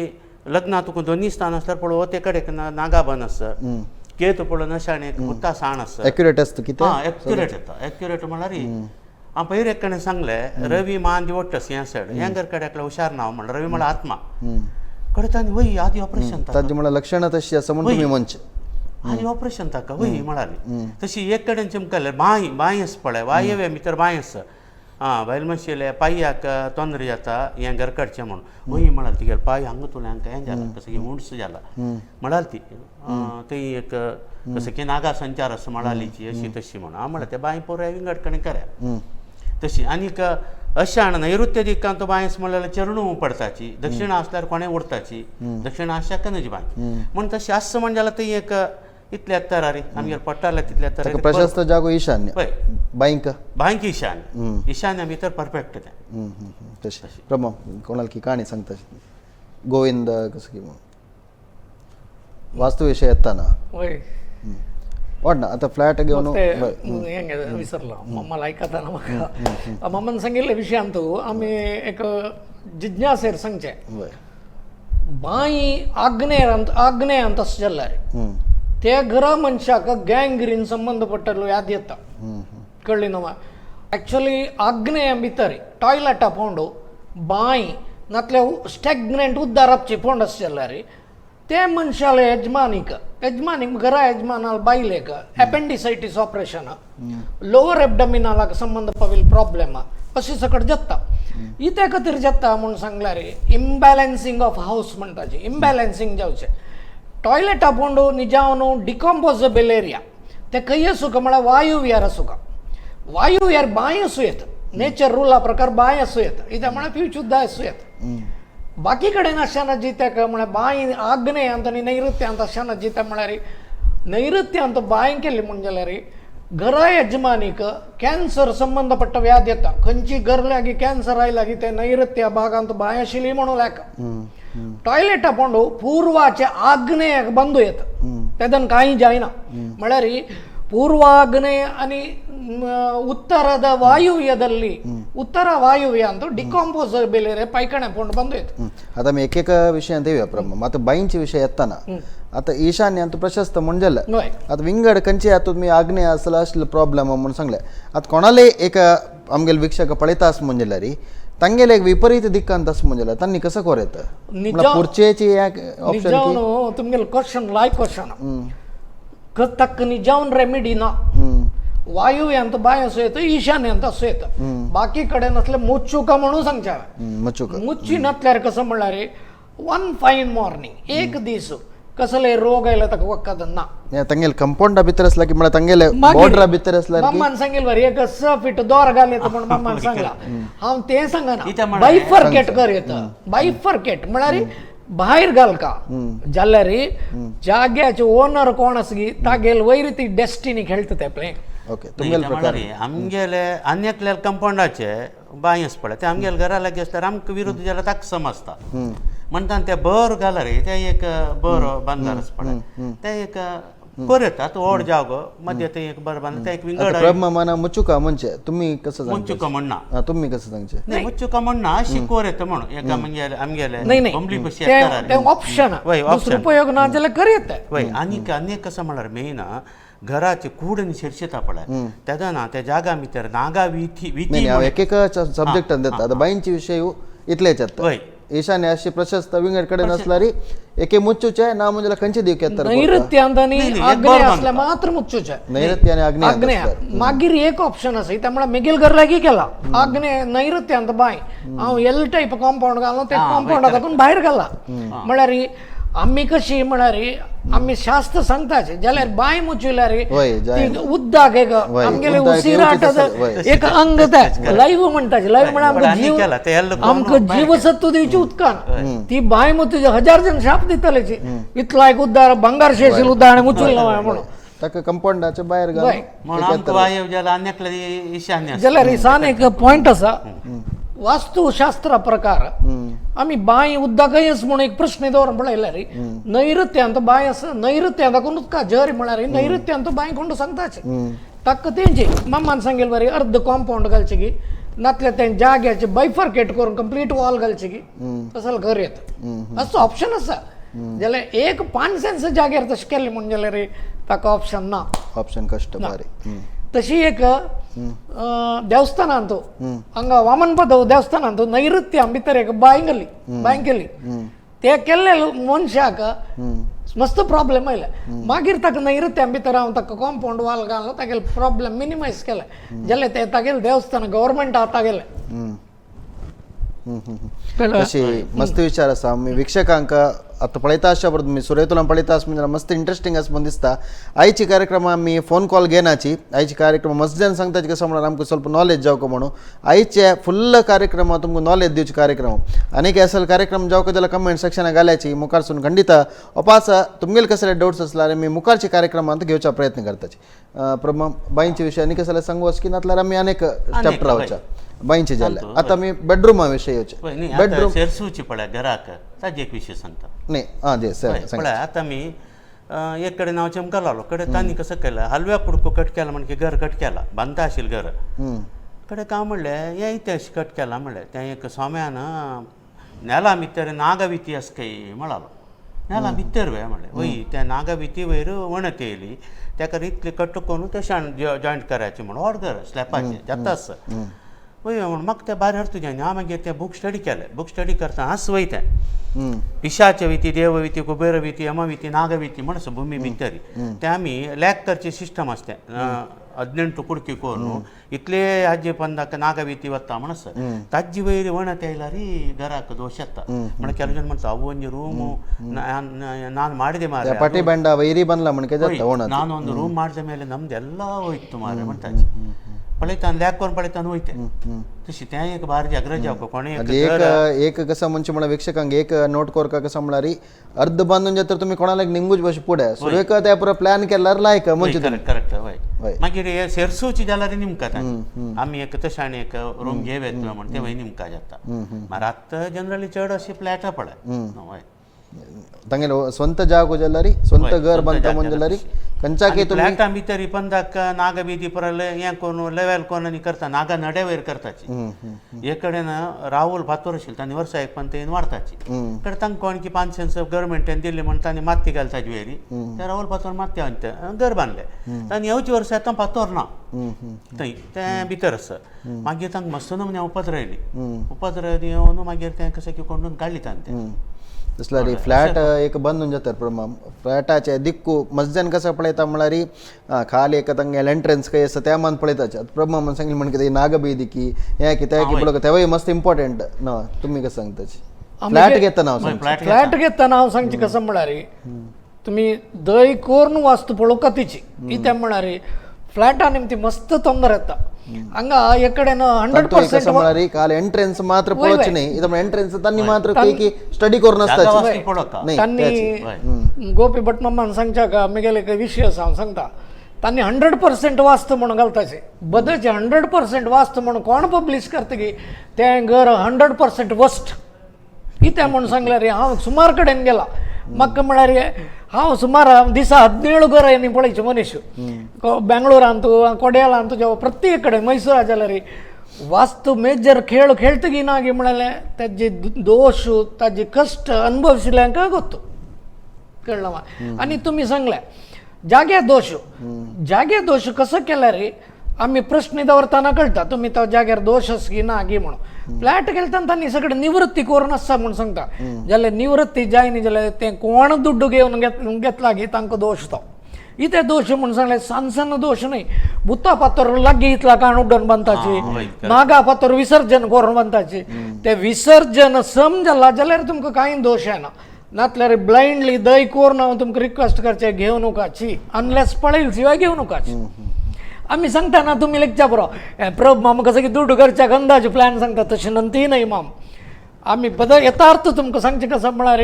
लग्ना तुका दोनी स्थान आसल्यार पळोव ते कडेन नागा बन आसा केत पळोव नशाणे मुत्ता साण आसा एक्युरेट आसता कितें एक्युरेट येता. एक्युरेट म्हळ्यार हांव पयर एक कडेन सांगलें रवी मान दिवट्टस हें सायड हेंगर कडेन हुशार नांव म्हणल्यार रवी म्हळ्यार आत्मा कळटा आनी वय आदी ऑपरेशन तांची म्हळ्यार लक्षणां तशी आसा म्हणून तुमी म्हणचे आदी ऑपरेशन ताका वय म्हळ्यार तशी एक कडेन चिमकले बांय आसा पळय वायव्या भितर बांय आसा बायल मातशें पांयाक तोंदरे जाता हें गरकडचें म्हणून वय म्हळ्यार तिगेले पांय हांगा तुलें हांकां हें जालां कसं की उंच जाला म्हळ्यार ती थंय एक कसं की नागा संचार आसा म्हळालीची अशी तशी म्हणून हांव म्हळ्यार ते बांय पोरया विंगड कडेन करया तशी. आनीक अशाण नैऋत्य दिकांत बांयस म्हळ्यार चरणू पडताची दक्षिण आसल्यार कोणें उरताची दक्षिण आसल्या नजी बांय म्हण तशी आस म्हणजे जाल्यार थंय एक इतले तरारी आमगेर पडटाले तितले तरारी प्रशस्त जागो ईशान्य पळय बांयक ईशान्य भितर परफेक्ट तें तशें. प्रमो कोणाल की काणी सांगता गोविंद कसं की वास्तू विशय येताना वाट ना आता फ्लॅट घेवन हें विसरलो मला आयकताना म्हाका मामान सांगिल्ले विशयांत आमी एक जिज्ञासेर सांगचे बांय आग्नेयांत आसा जाल्यार त्या घरा मनशाक गँग्रीन संबंध पडटलो याद येता कळ्ळी न्हू. एक्चुअली आग्नेया भितर टॉयलेटा पोंड बांय नातल्या स्टॅग्नेंट उद्दारापची पोंड आसा जाल्यार ते मनशाले यजमानीक घरा यजमानाल बायलेक एपेंडिसायटीस ऑपरेशन लोअर एबडमिनालाक संबंध पावील प्रॉब्लेम अशी सकट जाता. इते खातीर जाता म्हूण सांगल्यार इम्बॅलन्सिंग ऑफ हावस म्हणटाचे इम्बॅलन्सिंग जावचें. टॉयलेटा पोंड निजावन डिकॉम्पोजेबल एरिया ते खंय आसूं का म्हळ्यार वायुव्यार आसूं का वायुव्यार बांय आसूं येता नेचर रुला प्रकार बांय आसूं येता इत्या म्हळ्यार फ्यूच सुद्दां आसूं येता. बाकी कडेन आसना जित्याक म्हळ्यार बांय आग्नेयांत आनी नैऋत्यांत आसना जित्या म्हळ्यार नैऋत्यांत बांय केली म्हण जाल्यार घरा यजमानीक कॅन्सर संबंध पडटा व्याध येता. खंयची घर लागी कॅन्सर आयला की ते नैऋत्य भागांत बांय आशिल्ली म्हणून लायक टॉयलेटा पोंड पूर्वाचे आग्नेयाक बंदू येता तेदन कांय जायना म्हळ्यार पूर्वाग्नेय आनी उत्तರದ वायुव्यದಲ್ಲಿ उत्तर वायुव्यांत डिकॉम्पोजेबल एरिया पायखण्या पोंड बंदू येता. आता मी एक विशयांत येऊया प्रमाण आता बाईंचे विषय येताना आता ईशान्यांत प्रशस्त म्हणजे आता विंगड खंयचे आता तुम्ही आग्नेय असलं प्रॉब्लेम म्हणून सांगले आता कोणाले एक आमगेल वीक्षक पळयता आस म्हणजे जाल्यार तांगेले एक विपरीत दिक्कांत आस म्हणजे जाल्यार तांणी कसं कोरयता पुरचेची ऑप्शन तुमगेले क्वेश्चन लायक क्वेश्चन तक निजावन रेमेडी ना वायुव्यांत बांय असो येता ईशान्यांत असो येता बाकी कडेन असले मुच्चुका म्हणून सांगच्या मुच्ची नातल्यार कसं म्हणल्यार वन फायन मॉर्निंग एक दीस कसले रोग आयला ताका वखद ना तांगेले कंपाउंडा भितर आसला की म्हळ्यार तांगेले बॉर्डरा भितर आसल्यार मामान सांगेल बरें एक 6 फीट दोर घाल येता म्हण मामान सांगला हांव तें सांगना बायफर्केट कर येता बायफर्केट म्हळ्यार भायर घाल का जाल्यार जाग्याचे ओनर कोण आसगी तागेल वयर ती डेस्टिनी खेळटा ते पळय आमगेले आन्यकले कंपाउंडाचे बांय आस पळय ते आमगेले घरा लागीं आसल्यार आमकां विरोध जाल्यार ताका समजता म्हणटा ते बर घाला रे ते एक बरो बांदकार आस पळय ते एक बरें येता तो व्हड जागो मध्य ते एक बरें बांदला ते एक विंगड माना मुच्चुका म्हणजे तुम्ही कसं मुच्चुका म्हणना तुम्ही कसं सांगचे नाही मुच्चुका म्हणना शिकोर येता म्हणून एका आमगेले नाही अंबली कशी ते ऑप्शन उपयोग ना जाल्यार कर येता वय आनी कसं म्हळ्यार मेन घराचे कूड आनी शिरशिता पळय तेदना त्या जागा भितर नागा विधी एक एक सब्जेक्ट देता आतां बाईंचे विशय इतलेच येता ईशान्य अशी प्रशस्त विंगड कडेन आसल्यार एके मुच्चुचे ना म्हणजे खंयचे दिवक येता नैऋत्यांत आनी आग्नेय आसल्यार मात्र मुच्चुचे नैऋत्य आनी आग्नेय मागीर एक ऑप्शन आसा त्यामुळे मेगेल घर लागीं केला आग्नेय नैऋत्यांत बांय हांव एल टायप कॉम्पाउंड घालून ते कॉम्पाउंडा दाखून भायर घाला म्हळ्यार आम्ही कशी म्हणारी आम्ही शास्त्र सांगताचे जाल्यार बाय मुचिल्यारी वय, जाय. ती उद्दाक एक वय, आमगेले उद्दाक उसिराट येवची तसं, वय. एक अंग ते लाईव्ह म्हणताचे लाईव्ह म्हण आमकां आनी जीव केला, ते हेल्लो आमकां कोण जीवसत्व दिवची उदकान ती बाय मुतुजे 1000 जण शाप दितलेची इतला एक उद्दार भंगार शेशील उद्दार आणि मुचुल्ला म्हणून ताका कंपाऊंडाच्या भायर वय. घालून म्हणून आमकां वायव जाल्यार आन्याकले ईशान्य आसा. जाल्यार हिसान एक पॉइंट आसा वास्तुशास्त्रा प्रकार आम्ही बाय उद्दाकयच म्हणून एक प्रश्न दवरून पळयल्यार नैऋत्यांत बाय आसा नैऋत्यांत दाखोवन उदका जर म्हळ्यार नैऋत्यांत बाय कोण सांगताचे ताका तेंचे मामान सांगेल बरे अर्ध कॉम्पाउंड घालचे की नातल्या त्या जाग्याचे बायफर्केट करून कंप्लीट वॉल घालचे की तसं घर येत असं ऑप्शन आसा जाल्यार एक 5 सेंस जाग्यार तशें केलें म्हण जाल्यार ताका ऑप्शन ना ऑप्शन कष्ट बारी तशी एक देवस्थानांत हांगा वामनपद देवस्थानांत नैऋत्या भितर एक बांय केली ते केल्ले मनशाक मस्त प्रॉब्लेम आयले मागीर ताका नैऋत्या भितर हांव ताका कॉम्पाउंड वॉल घाललो तागेले प्रॉब्लेम मिनिमायज केले जाल्यार ते तागेले देवस्थान गव्हर्मेंट तागेले तशी मस्त विचार आसा मी वीक्षकांक आतां पळयता आसच्या परत मी सुरयतुलां पळयता आसता म्हणजे मस्त इंट्रस्टिंग आसा म्हण दिसता आयची कार्यक्रम आमी फोन कॉल घेनाची आयची कार्यक्रम मस्जन सांगताची कसं म्हणून आमकां ಸ್ವಲ್ಪ नॉलेज जावको म्हणून आयचे फुल्ल कार्यक्रम तुमकां नॉलेज दिवचे कार्यक्रम आनीक असल कार्यक्रम जावको जाल्यार कमेंट सेक्शनाक घाल्याची मुखारसून खंडित अपास तुमगेले कसले डाउट्स आसल्यार आमी मुखारची कार्यक्रमांत घेवचा प्रयत्न करताचे प्रमा बाईंचे विशय आनी कसले सांगू वच की नातल्यार आमी अनेक स्टेप रावच्या बाईंचे जाले आता मी बेडरूमा विषयी येवचे बेडरूम सेरसूची पळय घराक ताजे एक विशय सांगता नाही हां जे सर पळय आतां मी एक कडेन हांव चमका लावलो कडेन तांणी कसं केलं हलव्या कुडको कट केला म्हणजे घर कट केला बांदता आशिल्लें घर कडेन हांव म्हणलें हें इतें अशें कट केलां म्हणलें तें एक सोम्यान नेला भितर नागविती आसा काय म्हणालो नेला भितर वे म्हणलें वय त्या नागविती वयर वणत येयली तेका इतलें कट करून ते जॉयंट करायचें म्हणून ऑर्डर स्लॅपाचें जाता आसा वय म्हण म्हाका तें भायर तुज्यान हांव मागीर तें बूक स्टडी केलें बूक स्टडी करता हांस वयतें पिशाचे विती देवविती कुबेर विती यमविती नागविती म्हणस भुमी भितर ते आमी लॅक करचे सिस्टम आसता 18 कुडकी करून इतले हाजे पंदाक नागविती वता म्हणस ताजी वयर वणत येयल्यार घराक दोश येता म्हण केलो जन म्हणटा ಒಂಜಿ ರೂಮು ನಾನು ಮಾಡಿದೆ ಮಾರೆ ಪಟಿ ಬಂಡ ವೈರಿ ಬಂದ್ಲ ಮಣಕೆ ಜತ್ತ ಓಣ ನಾನು ಒಂದು ರೂಮ್ ಮಾಡಿದ ಮೇಲೆ ನಮ್ದೆಲ್ಲ ಹೋಯ್ತು ಮಾರೆ म्हणटाचे पळयता लॅक करून पळयता वयते तशी तें एक भार जागृत जावं कोणी एक कसं म्हणजे म्हणा वीक्षकांक एक नोट कोरका कसं म्हणल्यार अर्ध बांधून जे तर तुम्ही कोणाला एक निंगूच बशी पुढे सुरेख त्या पुरो प्लॅन केल्यार लायक म्हणजे करेक्ट हय मागीर हे सेरसूची जाल्यार निमकात आमी एक तशें आनी एक रूम घेवेत म्हण ते वय निमका जाता मार आतां जनरली चड अशी फ्लॅटां पळय हय तांगेलो स्ವಂತ ಜಾಗ ಜಲ್ಲರಿ ಸ್ವಂತ घर ಬಂತ ಮುಂಜಲ್ಲರಿ कंचाके तुम्ही फ्लॅटा भितर पंदाक नागा बिदी परले हें कोण लेवल कोण आनी करता नागा नडे वयर करताची एक कडेन राहुल फातोर आशिल्लो तांणी वर्सा एक पण तेन वाडताची कडे तांकां कोण की 5 सेंस गव्हर्मेंटान दिल्ले म्हण तांणी माती घालताची वेरी ते राहुल फातोर माती हाडून घर बांदले तांणी येवचे वर्सा आतां फातोर ना थंय तें भितर आसा मागीर तांकां मस्त नमुने उपद्र येयली उपद्र येवन मागीर तें कशें की कोंडून काडली तांणी तें तसल्यार फ्लॅट एक बंदून जातात प्रमाण फ्लॅटाचे दिक्कू मस्जन कसं पळयता म्हळ्यार खाली एक तांगेल एंट्रन्स काही आसा त्या मान पळयताचे प्रमाण म्हण सांगितलें म्हणजे नागबेदी की हें की तें की पळय तेवूय मस्त इम्पॉर्टंट ना तुम्ही कसं सांगताचे फ्लॅट घेतना फ्लॅट घेतना हांव सांगचे कसं म्हळ्यार तुम्ही दय करून वास्तू पळोवं कतीची इतें म्हळ्यार फ्लॅटा निमती मस्त ತೊಂದರೆ येता ಹಂಗ ಎಕಡೆನ 100% म्हळ्यार काल एंट्रन्स मात्र पळोवचे नाही इथं एंट्रन्स तांणी मात्र की स्टडी करून असताची तांणी गोपी भट मामान सांगच्या आमगेले विषय आसा हांव सांगता तांणी 100% वास्तू म्हणून घालताचे बदलचे 100% वास्तू म्हणून कोण पब्लीश करता की तें घर 100% वस्ट इतें म्हणून सांगल्यार हांव सुमार कडेन गेला म्हाका म्हळ्यार हांव सुमार दिसा 17 घरां न्ही पळयचे मनीस बेंगळुरांत कोड्यालांत जेवा प्रत्येक कडेन मैसूरा जाल्यार वास्तू मेजर खेळ खेळतगी ना गे म्हळ्यार ताजे दोश ताजे कश्ट अनुभवशिल्ल्यांक गोत्तू कळ्ळें वा आनी तुमी सांगले जाग्या दोश कसो केल्यार आमी प्रश्न दवरतना कळटा तुमी तो जाग्यार दोश आसा की ना गी म्हणून फ्लॅट घेतना तांणी सगळें निवृत्ती करून आसा म्हूण सांगता जाल्यार निवृत्ती जायना जाल्यार तें कोण दुड्ड घेवन घेतला गी तांकां दोश तो इथे दोष म्हणून सांगले सानसन दोष नाही बुत्ता पातर लागी इतला काण उड्डोन बांदताची नागा पातर विसर्जन करून बांदताची ते विसर्जन सम जाला जाल्यार तुमकां कांय दोश येना नातल्यार ब्लायंडली दय कोरून हांव तुमकां रिक्वेस्ट करचें घेवं नकाची अनलेस पळयल शिवाय घेवं नकाची. आमी सांगता ना तुमी लेखच्या बरो प्रभ माम कसं की दुड्ड करच्याक अंदाज प्लॅन सांगता तशें नंती न्हय माम. आमी यथार्थ तुमकां सांगचें कसं म्हळ्यार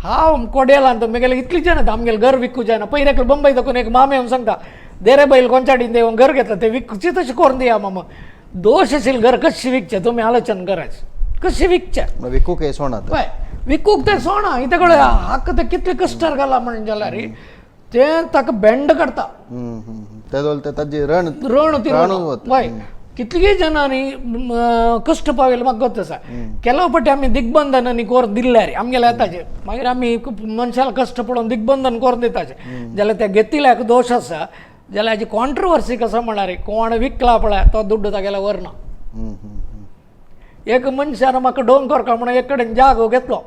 हांव कोड्यालान तुमगेले इतलीं जाणां आमगेलें घर विकूं जायना. पयल्याक बंबई दाखोवन एक माम येवन सांगता दे रे बैल कोणच्याडीन देवन घर घेतलं ते विकची तशें करून दिया मामा. दोश आशिल्लें घर कशें विकचें तुमी आलोचन करायचें कशें विकचें. विकूक हे सोणात पळय विकूक तें सोणा इथे कडेन हाक ते कितले कश्टार घाला म्हणून जाल्यार तें ताका बेंड करता. ते दोल ते ताजी रण रण ती रणूच वता. पळय कितलीं जाणांनी कश्ट पावयले म्हाका गत आसा. केलो पटी आमी दिग्बंधनांनी कोर दिल्ल्यार आमगेले येताचे मागीर आमी मनशाला कश्ट पडोवन दिग्बंधन कोरून दिताचे जाल्यार ते घेतिल्ल्याक दोश आसा जाल्यार हाजी कॉन्ट्रवर्सी कसो म्हळ्यार कोण विकला पळय तो दुड्ड तागेला व्हरना. एक मनशान म्हाका डोंगर म्हणून एक कडेन जागो घेतलो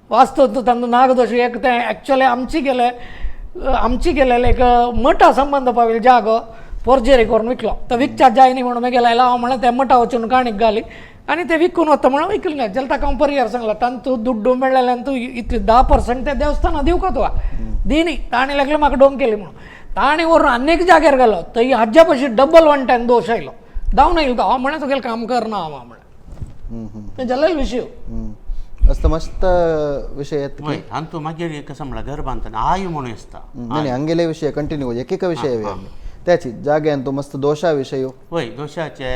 वास्तव तांचो नाग दोश एक ते एक्चुअली आमची गेलेले एक मठा संबंध पाविल्लो जागो फोर्जरी करून विकलो. तो विकच्या जायनी म्हणून मागीर लायला हांव म्हणलें त्या मठा वचून काणीक घाली आनी ते विकून वता म्हणून विकलें ना. जाल्यार ताका हांव पर्याय सांगला तांतू दुड्डू मेळ्ळेल्यान तूं इतली 10% त्या देवस्थानाक दिवका तुका दिनी. ताणी लागले म्हाका डोंग केली म्हणून ताणी व्हरून आनीक जाग्यार गेलो थंय हाज्या पयशी डबल वन टायम दोश आयलो जावन येयलो तो हांव म्हळें तुगेलें काम करना हांव म्हळें तें जालें विशय. मस्त मस्त विषय आहेत वय आणि तू मागीर कसं म्हणला घर बांदतना आय म्हणून आसता. नाही अंगेले विषय कंटिन्यू एक विषय येवया आमी त्याची जाग्यान तो मस्त दोशा विशय वय दोशाचे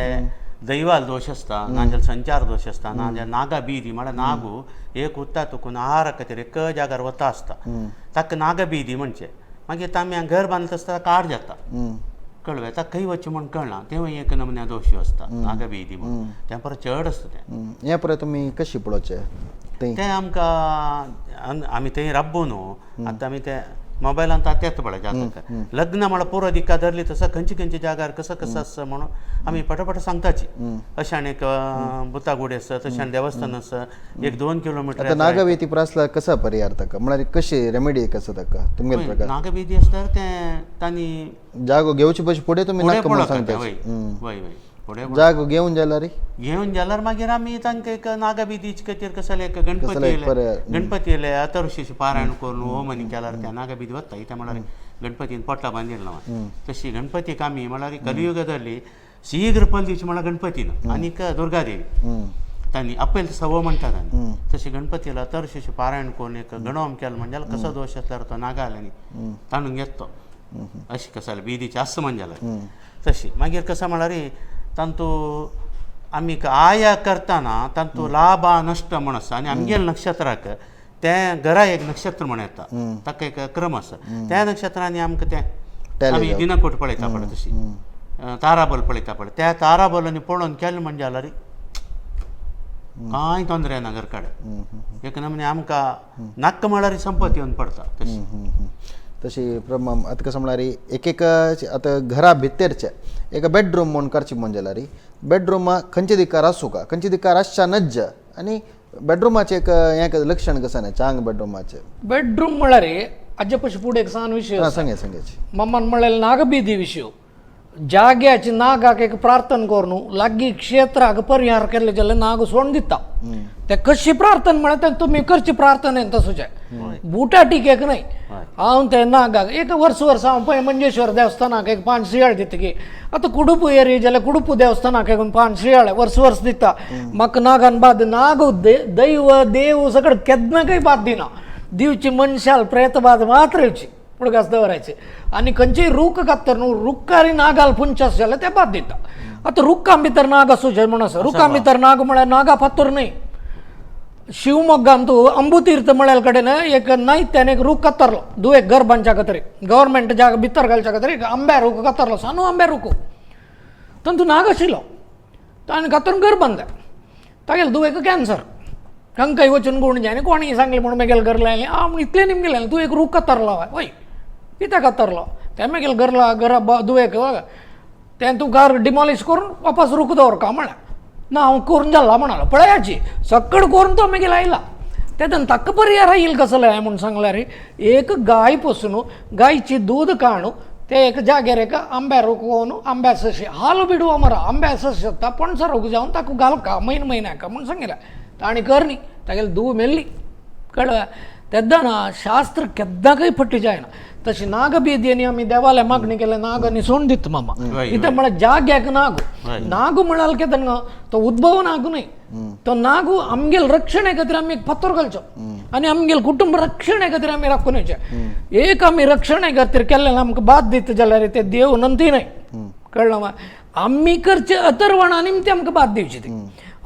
दैवाल दोश आसता नाजाल्यार संचार दोश आसता नाजाल्यार नागा बीदी म्हळ्यार नागू एक उत्ता तुकून आहारा खातीर एक जाग्यार वता आसता ताका नागा बीदी म्हणचे. मागीर आमी घर बांदता आसतना काड जाता कळ्ळें ताका खंय वचचें म्हण कळना तेव्हा एक नमुन्या दोशी आसता नागा बीदी म्हणून तें परत चड आसता तें. हे पळय तुमी कशी पळोवचे तें आमकां आमी थंय राबू न्हू आतां आमी ते मोबायलान तेंच पळय जाता लग्न म्हळ्यार पुरो दिका धरली तसो खंयच्या जाग्यार कसो कसो आसा म्हणून आमी पटापट सांगताची. अशें एक बुतागुडी आसा तशें देवस्थान आसा 1-2 किलोमिटर. नागवेती प्रासला कसा परिहार ताका म्हळ्यार कशी रेमेडी कसो ताका तुमगेले प्रकार नागवेदी आसता तें तांणी जागो घेवचे पयशे फुडें तुमी नाका म्हणून सांगता. वय वय फुडें जागो घेवन जाल्यार घेवन जाल्यार मागीर आमी तांकां एक नागाबिदीचे खातीर कसले एक गणपती येयले अतर्शीचे पारायण करून होम आनी केल्यार त्या नागाबिदी वता इथे म्हळ्यार गणपतीन पोटा बांदिल्लो तशी गणपतीक आमी म्हळ्यार कलियुग धरली शीघ्र पलदीची म्हळ्यार गणपतीन आनीक दुर्गादेवी तांणी अपेल सवो म्हणटात आनी तशी गणपतीला अतर्शीचे पारायण करून एक गणोम केलो म्हणजे कसो दोश आसल्यार तो नागालांनी ताणून घेतो अशी कसाल बिदीची आस म्हणजे तशी मागीर कसं म्हळ्यार तांतू आमी आया करतना तांतू लाभा नश्ट म्हण आसा आनी आमगेल्या नक्षत्राक तें घरा एक नक्षत्र म्हण येता ताका एक क्रम आसा त्या नक्षत्रांनी आमकां तें आमी दिनकोट पळयता पळय तशी ताराबल पळयता पळय त्या ताराबलांनी पळोवन केलें म्हणजे जाल्यार कांय तोंदरे ना घर कडेन एक नमुने आमकां नाक्क म्हळ्यार संपत येवन पडटा तशी. तशी प्रमाण आतां कसं म्हळ्यार एक आतां घरा भितरचे एक बेडरूम म्हणून करची म्हणजे जाल्यार बेडरूमा खंयचे दिकार आसूं का खंयचे दिकार आसच्या नज्ज आनी बेडरूमाचें एक हें लक्षण कसं ना चांग बेडरूमाचें बेडरूम म्हळ्यार हाजे पयशे फुडें एक सान विशय सांगायची मम्मान म्हळ्यार नागबिदी विशय जाग्याची नागाक एक प्रार्थना करून लागीं क्षेत्राक परिहार केले जाल्यार नाग सोडून दिता. ते कशी प्रार्थना म्हळ्यार तुमी करची प्रार्थना तसोचे बुटा टिकेक न्हय. हांव ते नागाक एक वर्स हांव पळय मंजेश्वर देवस्थानाक एक 5 शियाळ दिता की आतां कुडुपू एरी जाल्यार कुडुपू देवस्थानाक एक 5 शियाळ वर्स दिता म्हाका नागान बाद नाग दैव देव सगळें केन्ना बाद दिना दिवची मनशाल प्रेतबाद मात्र येवची पुडगास दवरायचे आनी खंयचीय रूख कात्तर न्हू रुखारी नागाल पुंचास जाल्यार ते बाद दिता. आतां रुखां भितर नाग आसूचे म्हण आसा रुखां भितर नाग म्हळ्यार नागा फातर न्हय. शिवमोग्गान तूं अंबुतीर्थ म्हळ्यार कडेन एक नायत्यान एक रूख कातरलो दुवेक घर बांदच्या खातीर गव्हर्मेंट जागा भितर घालच्या खातीर एक आंब्या रूख कातरलो सानो आंब्या रूख तातूंत नाग आशिल्लो ताणें कातरून घर बांदलें तागेले दुवेक कॅन्सर खंय वचून गुण जाय आनी कोणी सांगलें म्हणून मागीर घर लायलें हांव इतलें निम गेलें तूं एक रूख कातरलो वय कित्याक कातरलो तें मागीर घरा दुवेक तें तूं घर डिमॉलिश करून वापस रूख दवरका म्हळ्यार ना हांव करून जाल्ला म्हणालो पळयाची सक्कड करून तो मागीर आयला तेदन ताका पर्याय येईल कसलो हांवें म्हूण सांगल्यार एक गाय पोसून गायची दूद काणू ते एक जाग्यार एक आंब्या रोखून आंब्या सशी हाल बिडवो मरा आंब्या सशी शकता पणसा रोग जावन ताका घालका म्हयन्याका म्हूण सांगितलें ताणी करनी तागेली दूव मेल्ली कळलं तेद्दा ना शास्त्र केद्दा काही फट्टी जाय ना तशी नागबेदी आम्ही देवाला मागणी केलं नागांनी सोडून दित मामा इथं मला जाग्याक नागू म्हणाल की त्यांना तो उद्भव नागू नाही तो नागू आमगेल रक्षण आहे खातीर आम्ही एक पत्तर घालचो आणि आमगेल कुटुंब रक्षण आहे खातीर आम्ही राखून येवचे एक आम्ही रक्षण आहे खातीर केल्लें आमकां बाद दित जाल्यार ते देव नंती नाही कळलं मा आम्ही करचे अतर्वणा निमती आमकां बाद दिवची ती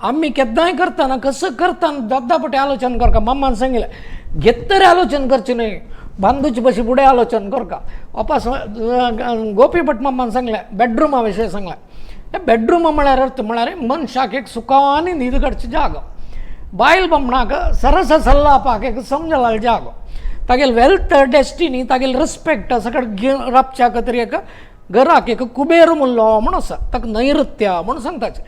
आम्ही केद्दांय करताना कसं करताना दादापटे आलोचन करका मम्मान सांगितलं घेतरे आलोचन करचे नाही बांधूची बशी पुढे आलोचन करका वापस गोपी भट मम्मान सांगले बेडरूमा विषय सांगला हे बेडरूम म्हळ्यार अर्थ म्हळ्यार मनशाक एक सुखानी न्हीद काडची जागो बायल बामणाक सरस सल्लापाक एक समजला जागो तागेल वेल्थ डेस्टिनी तागेल रिस्पेक्ट सगळं रापच्या खातीर एक घराक एक कुबेर मुल्लो म्हूण आसा ताका नैऋत्य म्हूण सांगताचे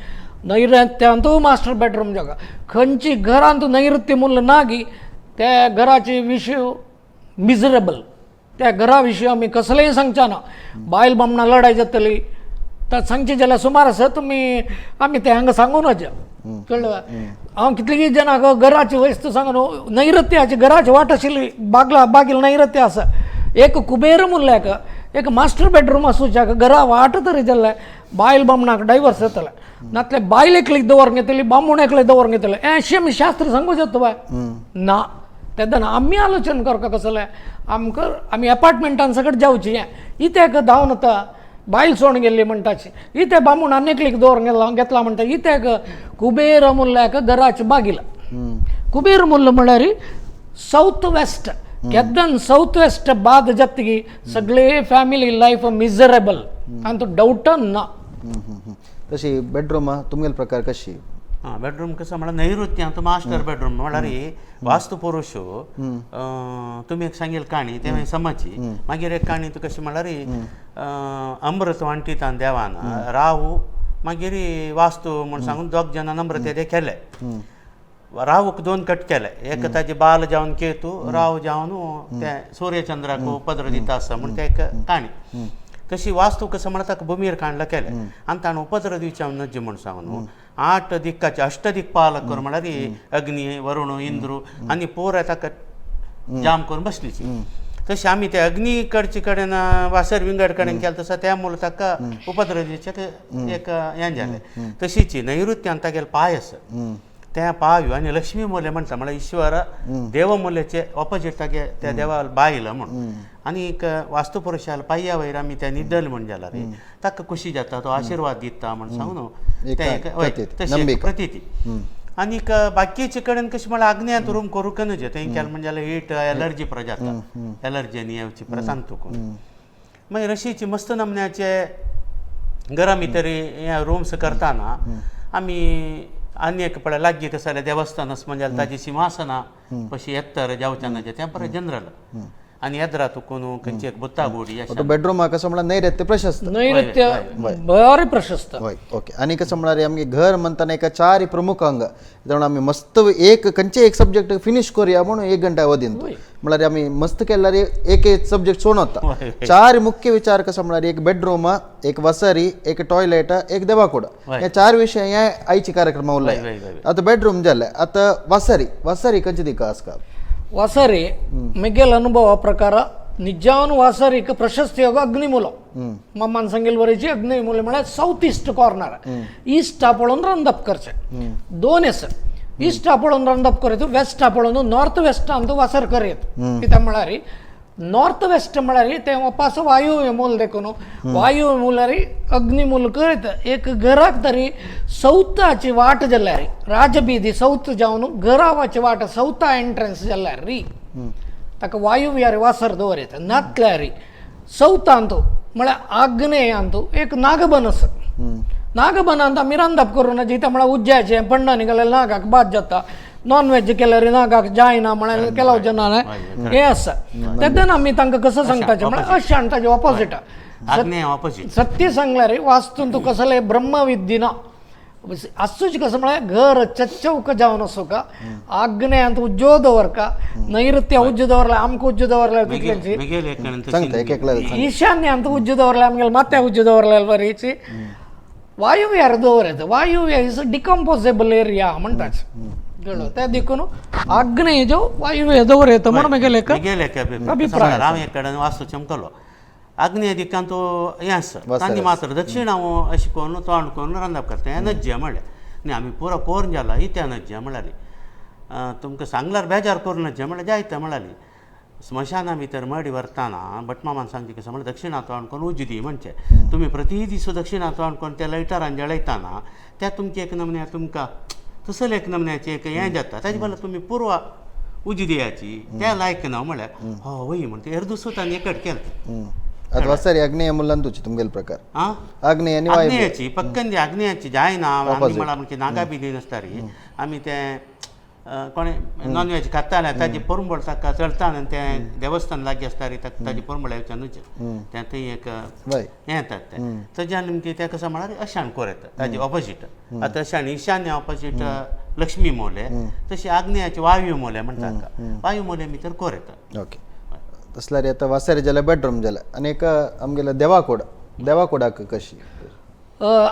नैऋत्यांत मास्टर बेडरूम जागा खंयची घरांत नैऋत्य मुल्ल नागी त्या घराचे विशीं मिजरेबल त्या घरा विशीं आमी कसलेंय सांगचा ना बायल बामणां लढाई जातली तर सांगचे जाल्यार सुमार आसा तुमी आमी ते हांगा सांगूनच कळ्ळें हांव कितलींय जाणांक घराची वस्त सांगून नैऋत्याची घराची वाट आशिल्ली बागील नैऋत्य आसा एक कुबेर मुल्ल्याक एक मास्टर बेडरूम आसूच्या घरा वाट तरी जाल्यार बायल बामणाक डायवर्स जातले नातले बायल एकलीक दवरून घेतली बामूण एकले दवरून घेतले हें अशें आमी शास्त्र सांगूं शकता बाय ना तेन्ना आमी आलोचन करता कसलें आमकां आमी अपार्टमेंटान सकट जावची हें इत्याक धांवन वता बायल सोडून गेल्ली म्हणटाची इथे बामूण आनी एकलीक दवरून घेतला म्हणटा इत्याक कुबेर मुल्ल्याक घराचें बागिला कुबेर मुल्ल म्हळ्यार साऊथ वेस्ट केद्दान साऊथ वेस्ट बाद जातकी सगळे फॅमिली लायफ मिजरेबल आनी तो डावटन ना तशी बेडरूमा तुमगेल प्रकार कशी हां बेडरूम कसं म्हणल्यार नैऋत्यांत मास्टर बेडरूम म्हळ्यार वास्तू पुरुश तुमी एक सांगेल काणी ते हांवें समजची मागीर एक काणी तू कशी म्हळ्यार अमृत वांटितान देवान राहू मागीर वास्तू म्हूण सांगून दोग जाणां अमृत ते केले राहूक 2 कट केले एक ताजे बाल जावन केतू राहू जावन ते सूर्यचंद्राक उपद्र दिता आसा म्हूण ते एक काणी तशी वास्तू कसं म्हणटा ताका भुमीर कांडला केले आनी ताणें उपद्र दिवचे नज्ज म्हूण सांगून 8 दिक्काचे अष्टदिक्पालक कर म्हळ्यार अग्नी वरुण इंद्रू आनी पोर ताका जाम करून बसलीची तशी आमी ते अग्नी कडचे कडेन वासर विंगड कडेन केलें तसो त्या मूल ताका उपद्र दिवचे एक हें जालें तशीची नैऋत्यान तागेले पांय आसा त्या पांय आनी लक्ष्मी मोले म्हणटा म्हळ्यार ईश्वर देव मोलेचे ऑपोजीट तागे त्या देवा बायल म्हणून आनीक वास्तू पुरुशाल पायया वयर आमी त्या निदल म्हण जाल्यार ताका खुशी जाता तो आशिर्वाद दिता म्हण सांगून तशी प्रतिती आनीक बाकीचे कडेन कशें म्हळ्यार आग्नेयांत रूम करूंक न्हय थंय केलें म्हणजे जाल्यार हीट एलर्जी पुरो जाता एलर्जीनी येवची प्रतांत तुकून मागीर अशीची मस्त नमन्याचे घरा भितर हे रूम्स करताना आमी आनी एक पळय लागीं कसं जाल्यार देवस्थान आसा म्हणजे ताजी सिंहासनां कशी येत्तर जावच्यानाचे तें बरें जनरल आनी येद्रा तुकून खंयची एक बुत्तागोडी तो बेडरूम कसं म्हळ्यार नैऋत्य प्रशस्त नैऋत्य बरें प्रशस्त हय ओके आनी कसं म्हळ्यार आमगे घर म्हणटाना एका 4 प्रमुख अंग जावन आमी मस्त एक खंयचे एक सब्जेक्ट फिनिश करूया म्हणून 1 घंटा अवधीन म्हळ्यार आमी मस्त केल्यार एक सब्जेक्ट सोडून वता 4 मुख्य विचार कसं म्हळ्यार एक बेडरूम एक वसरी एक टॉयलेट एक देवाकूड हे 4 विशय हे आयची कार्यक्रम उरलाय आतां बेडरूम जाले आतां वसरी खंयची दिका आसका वासरी मिगेल अनुभवा प्रकार निजान वासरीक प्रशस्ती अग्निमूल मम्मान सांगेल वरेची अग्निमूल म्हळ्यार साऊथ ईस्ट कॉर्नर ईस्टा पळोवन रंदप करचें 2 आसा ईस्टा पळोवन रंदप करत वेस्टा पळोवन नॉर्थ वेस्टांत वासर करीत कित्याक म्हळ्यार नॉर्थ वेस्ट म्हळ्यार ते वापस वायू मूल देखून वायू म्हळ्यार अग्निमूल करीत एक घराक तरी सौताची वाट जाल्यार राजबीदी सौत जावन घरावाची वाट सौता एंट्रन्स जाल्यार री ताका वायू विहार वासर दवरीत नातल्यार सौतांत म्हळ्यार आग्नेयांत एक नागबन आसा नागबनांत आमी रांदप करून जिथे म्हळ्यार उज्ज्याचें पण्ण निघालें नागाक बाद जाता नॉन वेज केल्यार नागाक जायना म्हळ्यार केलो जनान हें आसा तेन्ना आमी तांकां कसं सांगताचें म्हळ्यार अशें आनी ताजें ऑपोजीट सत्य सांगल्यार वास्तून तूं कसलें ब्रह्मविद्य ना आसूच कसं म्हळ्यार घर चच्चौक जावन असो का आग्नेयांत उज्जो दवरका नैऋत्य उज्जो दवरल्यार आमकां उज्जो दवरल्यार तितल्यांची ईशान्यांत उज्जो दवरल्यार आमगेले माथ्या उज्जो दवरल्यार बरीची वायुव्य अर्धवर येतं. वायुव्य इज डिकम्पोजेबल एरिया म्हणतात कळलं. त्या देखून आग्नेय जो वायुव्य अर्धवर येतं म्हणून मी गेले का अभिप्राय राम एक कडेन वास्तू चमकलो ಆಗ್ನೇಯ ದಿಕ್ಕಂತೂ येस तांची मात्र दक्षिण हांव अशें करून तोंड करून रांदप करता हें नज्जे म्हणलें न्ही आमी पुरो कोरून जाला इत्या नज्जे म्हणाली तुमकां सांगल्यार बेजार करून नज्जे म्हळ्यार जायतं म्हणाली स्मशाना भितर मडी व्हरताना भटमामान सांगता कसं म्हणल्यार दक्षिणा तोंड करून उजदी म्हणचे तुमी प्रती दीस दक्षिणा तोंड करून त्या लायटारान जळयताना त्या तुमचे एक नमन्या तुमकां तसले एक नमन्याचें एक हें जाता ताजे बद्दल तुमी पूर्व उजदियाची त्या लायक ना म्हळ्यार हो वय म्हण ते अर्दुसोतान एकट केलें ಅಥವಾ ಸರಿ ಆಗ್ನೇಯ ಮುಲ್ಲಂತುಚಿ ತುಮಗೆಲ್ ಪ್ರಕಾರ ಆಗ್ನೇಯ आणि वायव्य ಆಗ್ನೇಯची पक्कन ಆಗ್ನೇಯची जायना आमी म्हळ्यार म्हणजे नागा बी दिन आसता रे आमी ते कोणी नॉन वेज खाताले ताजी परंबळ ताका चलताना ते देवस्थान लागीं आसता रे ताजी परंबळ येवच्यानूच ते थंय एक हें येतात ते थंयच्यान ती ते कसं म्हळ्यार अशान कोर येता ताजी ऑपोजीट आतां अशान ईशान्य ऑपोजीट लक्ष्मी मोले तशी ಆಗ್ನೇಯची वायू मोले म्हणटा वायू मोले भितर कोर येता ओके तसल्यार आता वासारी जाल्यार बेडरूम जाल्यार आनी एक आमगेल्या देवाकोडाक कशी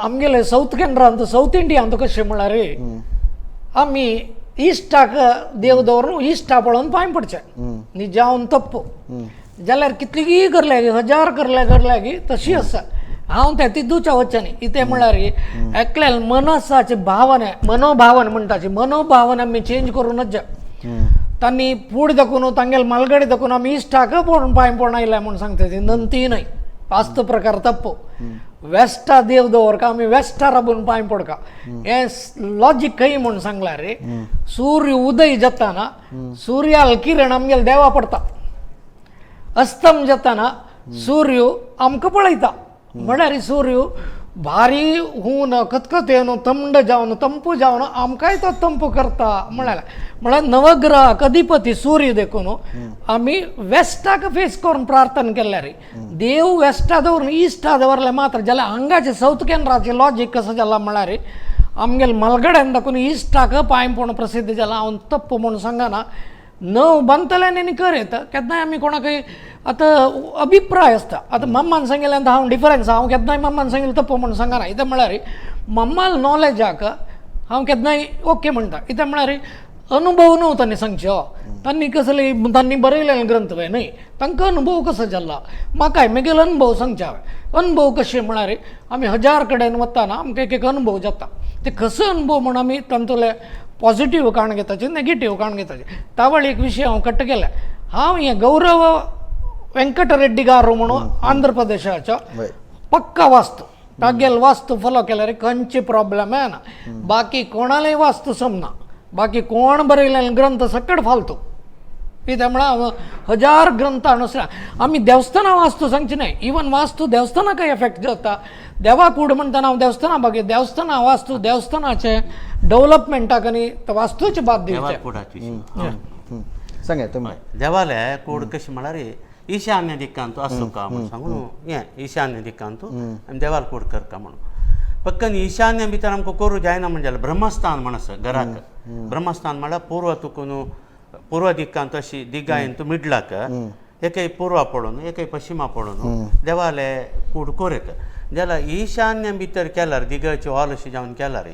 आमगेले साऊथ केंद्रांत साऊथ इंडियांत कशें म्हळ्यार आमी इश्टाक देव दवरून इश्टा पळोवन पांय पडचें न्ही जावन तप्प जाल्यार कितलींय करल्यागी 1000 करल्यागी तशी आसा हांव त्या तितूच्या वच्च्यानी इथे म्हळ्यार एकल्यान मनसाचे भावने मनोभावन म्हणटाची मनोभावन आमी चेंज करूनच जा तांणी फूड दाखून तांगेल मालगाडी दाखून आमी इश्टाक पळोवन पांय पडून आयल्या म्हूण सांगता ती नंती न्हय वास्तव प्रकार तप्प वेस्टा देव दवरका आमी वेस्टा राबून पांय पडका हें लॉजीक खंय म्हूण सांगल्यार सूर्य उदय जाताना सूर्याल किरण आमगेल देवा पडटा अस्तम जाताना सूर्य आमकां पळयता म्हळ्यार सूर्य भारी होवन खतखतेन थंड जावन तंपू जावन आमकांय तो तंपू करता म्हळ्यार नवग्रहाक अधिपती सूर्य देखून आमी वेस्टाक फेस करून प्रार्थना केल्यार देव वेस्टा दवरून इश्टा दवरले मात्र जाल्यार हांगाचे साऊथ केंद्राचे लॉजीक कसो जाला म्हळ्यार आमगेल मलगड्यान दाखून इश्टाक पांय पडून प्रसिद्ध जाला हांव तप्प म्हूण सांगना णव बांदतल्यान आनी कर येता केन्नाय आमी कोणाकय आतां अभिप्राय आसता आतां मम्मान सांगिल्ल्यान हांव डिफरन्स हांव केन्नाय मम्मान सांगिल्लें तप्प म्हूण सांगना कित्याक म्हळ्यार मम्माल नॉलेजाक हांव केन्नाय ओके म्हणटा कित्याक म्हळ्यार अनुभव न्हू तांणी सांगचे तांणी कसले तांणी बरयलेले ग्रंथ पळय न्हय तांकां अनुभव कसो जाल्ला म्हाकाय म्हगेलो अनुभव सांगचे हांवें अनुभव कशे म्हळ्यार आमी 1000 कडेन वताना आमकां एक अनुभव जाता ते कसो अनुभव म्हूण आमी तांतुले पॉझिटिव्ह काण घेताचे नेगेटिव्ह काण घेताचे तावळ एक विशय हांव कट्ट केला हांव हें गौरव वेंकट रेड्डी गारू म्हणून आंध्र प्रदेशाचो पक्का वास्तू तागेल वास्तू फॉलो केल्यार खंयची प्रॉब्लेम येना बाकी कोणालाय वास्तू समना बाकी कोण बरयलेले ग्रंथ सकट फालतू कित्याक म्हळ्यार 1000 ग्रंथानुसार आमी देवस्थानां वास्तू सांगची न्हय इवन वास्तू देवस्थानाकय एफेक्ट जाता देवा कूड म्हणटाना हांव देवस्थानां बाकी देवस्थानां वास्तू देवस्थानाचे डेव्हलपमेंटाक आनी वास्तूचे बाद दिवचे सांगा तुमी देवाले कूड कशें म्हळ्यार ईशान्य दिक्कांतू आसूं का म्हूण सांगून हें ईशान्य दिक्कांतू आमी देवाल कूड करता म्हणून पक्कन ईशान्य भितर आमकां करूं जायना म्हणजे ब्रह्मस्थान म्हण आसा घराक ब्रह्मस्थान म्हळ्यार पूर्व तुकून पूर्व दिक्कांत अशी दिगायन तूं मिडलाक एकय पूर्व पडून एकय पश्चिमा पडून देवाले कूड कोर येता जाल्यार ईशान्य भितर केल्यार दिगाची हॉल अशी जावन केल्यार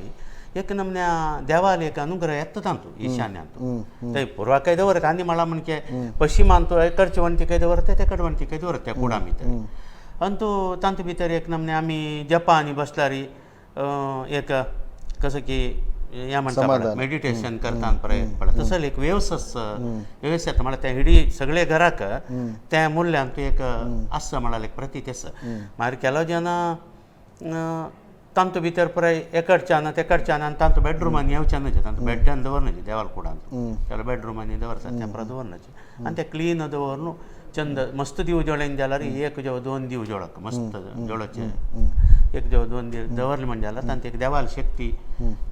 एक नमन्या देवाल एक अनुग्रह येता तांतू ईशान्यांतू थंय पुर्वाकय दवरता आनी म्हळ्यार म्हणजे पश्चिमांतू एकडचे वंटीकय दवरता तेकड वंटीकय दवरता त्या कुडा भितर अंतू तांतू भितर एक नमने आमी जपा आनी बसल्यार एक कसो की हें म्हणटा मेडिटेशन करता पळय तसो एक वेवस्थेत म्हळ्यार ते हिडी सगळे घराक त्या मूल्यान तूं एक आसा म्हळ्यार एक प्रतीत आसा मागीर केलो जेन्ना तांतू भितर पळय एकडच्यान तेकडच्यान आनी तांतू बेडरुमांनी येवच्यानच तांतू बेड्डान दवरनाचे देवाल कुडांत त्याला बेडरुमांनी दवरता तेंपरा दवरनाचे आनी ते क्लीन दवरून चंद मस्त दिव जळेन जाल्यार एक जेव 2 दिव जळक मस्त जळचे एक जेव 2 दिव दवरले म्हणजे जाल्यार तांती एक देवाल शक्ती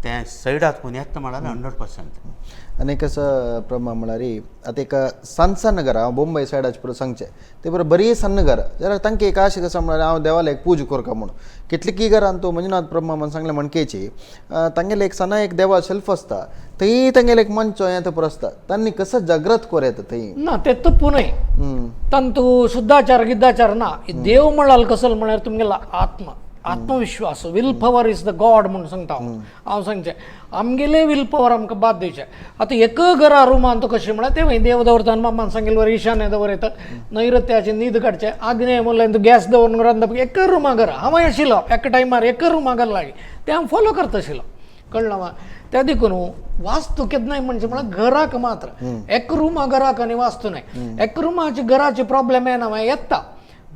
ते सैडात कोण येता म्हळ्यार 100%. आनी कसं प्रमाण म्हळ्यार आतां एक सन्न घरां हांव मुंबय सायडाचे पुरो सांगचें ते बरोबर बरी सन्न घरां जाल्यार तांकां एक अशें कसं म्हळ्यार हांव देवाला एक पूजा करता म्हणून कितलींय घरां तूं मंजुनाथ प्रमाण सांगलें मणकेची तांगेले एक सना एक देवा शेल्फ आसता थंय तांगेले एक मंच येता पुरो आसता तांणी कसं जागृत कोर येता थंय ना ते तप्पू न्हय तांतू शुद्धाचार गिद्धाचार ना देव म्हळ्यार कसो म्हळ्यार तुमगेलो आत्मा आत्मविश्वास will power is the God म्हणून सांगता हांव सांगचें आमगेले विल पॉवर आमकां बाद दिवचें आतां एक घरा रुमान तो कशें म्हळ्यार तें देव दवरता आनी मामान सांगेल वर ईशान्य दवरयता नैऋत्याचें न्हीद काडचें आग्नेय म्हणल्यार तूं गॅस दवरून रांदप एक रुमा घरा हांव आशिल्लो एका टायमार एक रुमा घर लागीं तें हांव फॉलो करता आशिल्लो कळ्ळें वा त्या देखून वास्तू केन्नाय म्हणजे म्हळ्यार घराक मात्र एक रुमा घराक आनी वास्तू न्हय एक रुमाचे घराचे प्रॉब्लेम येना येता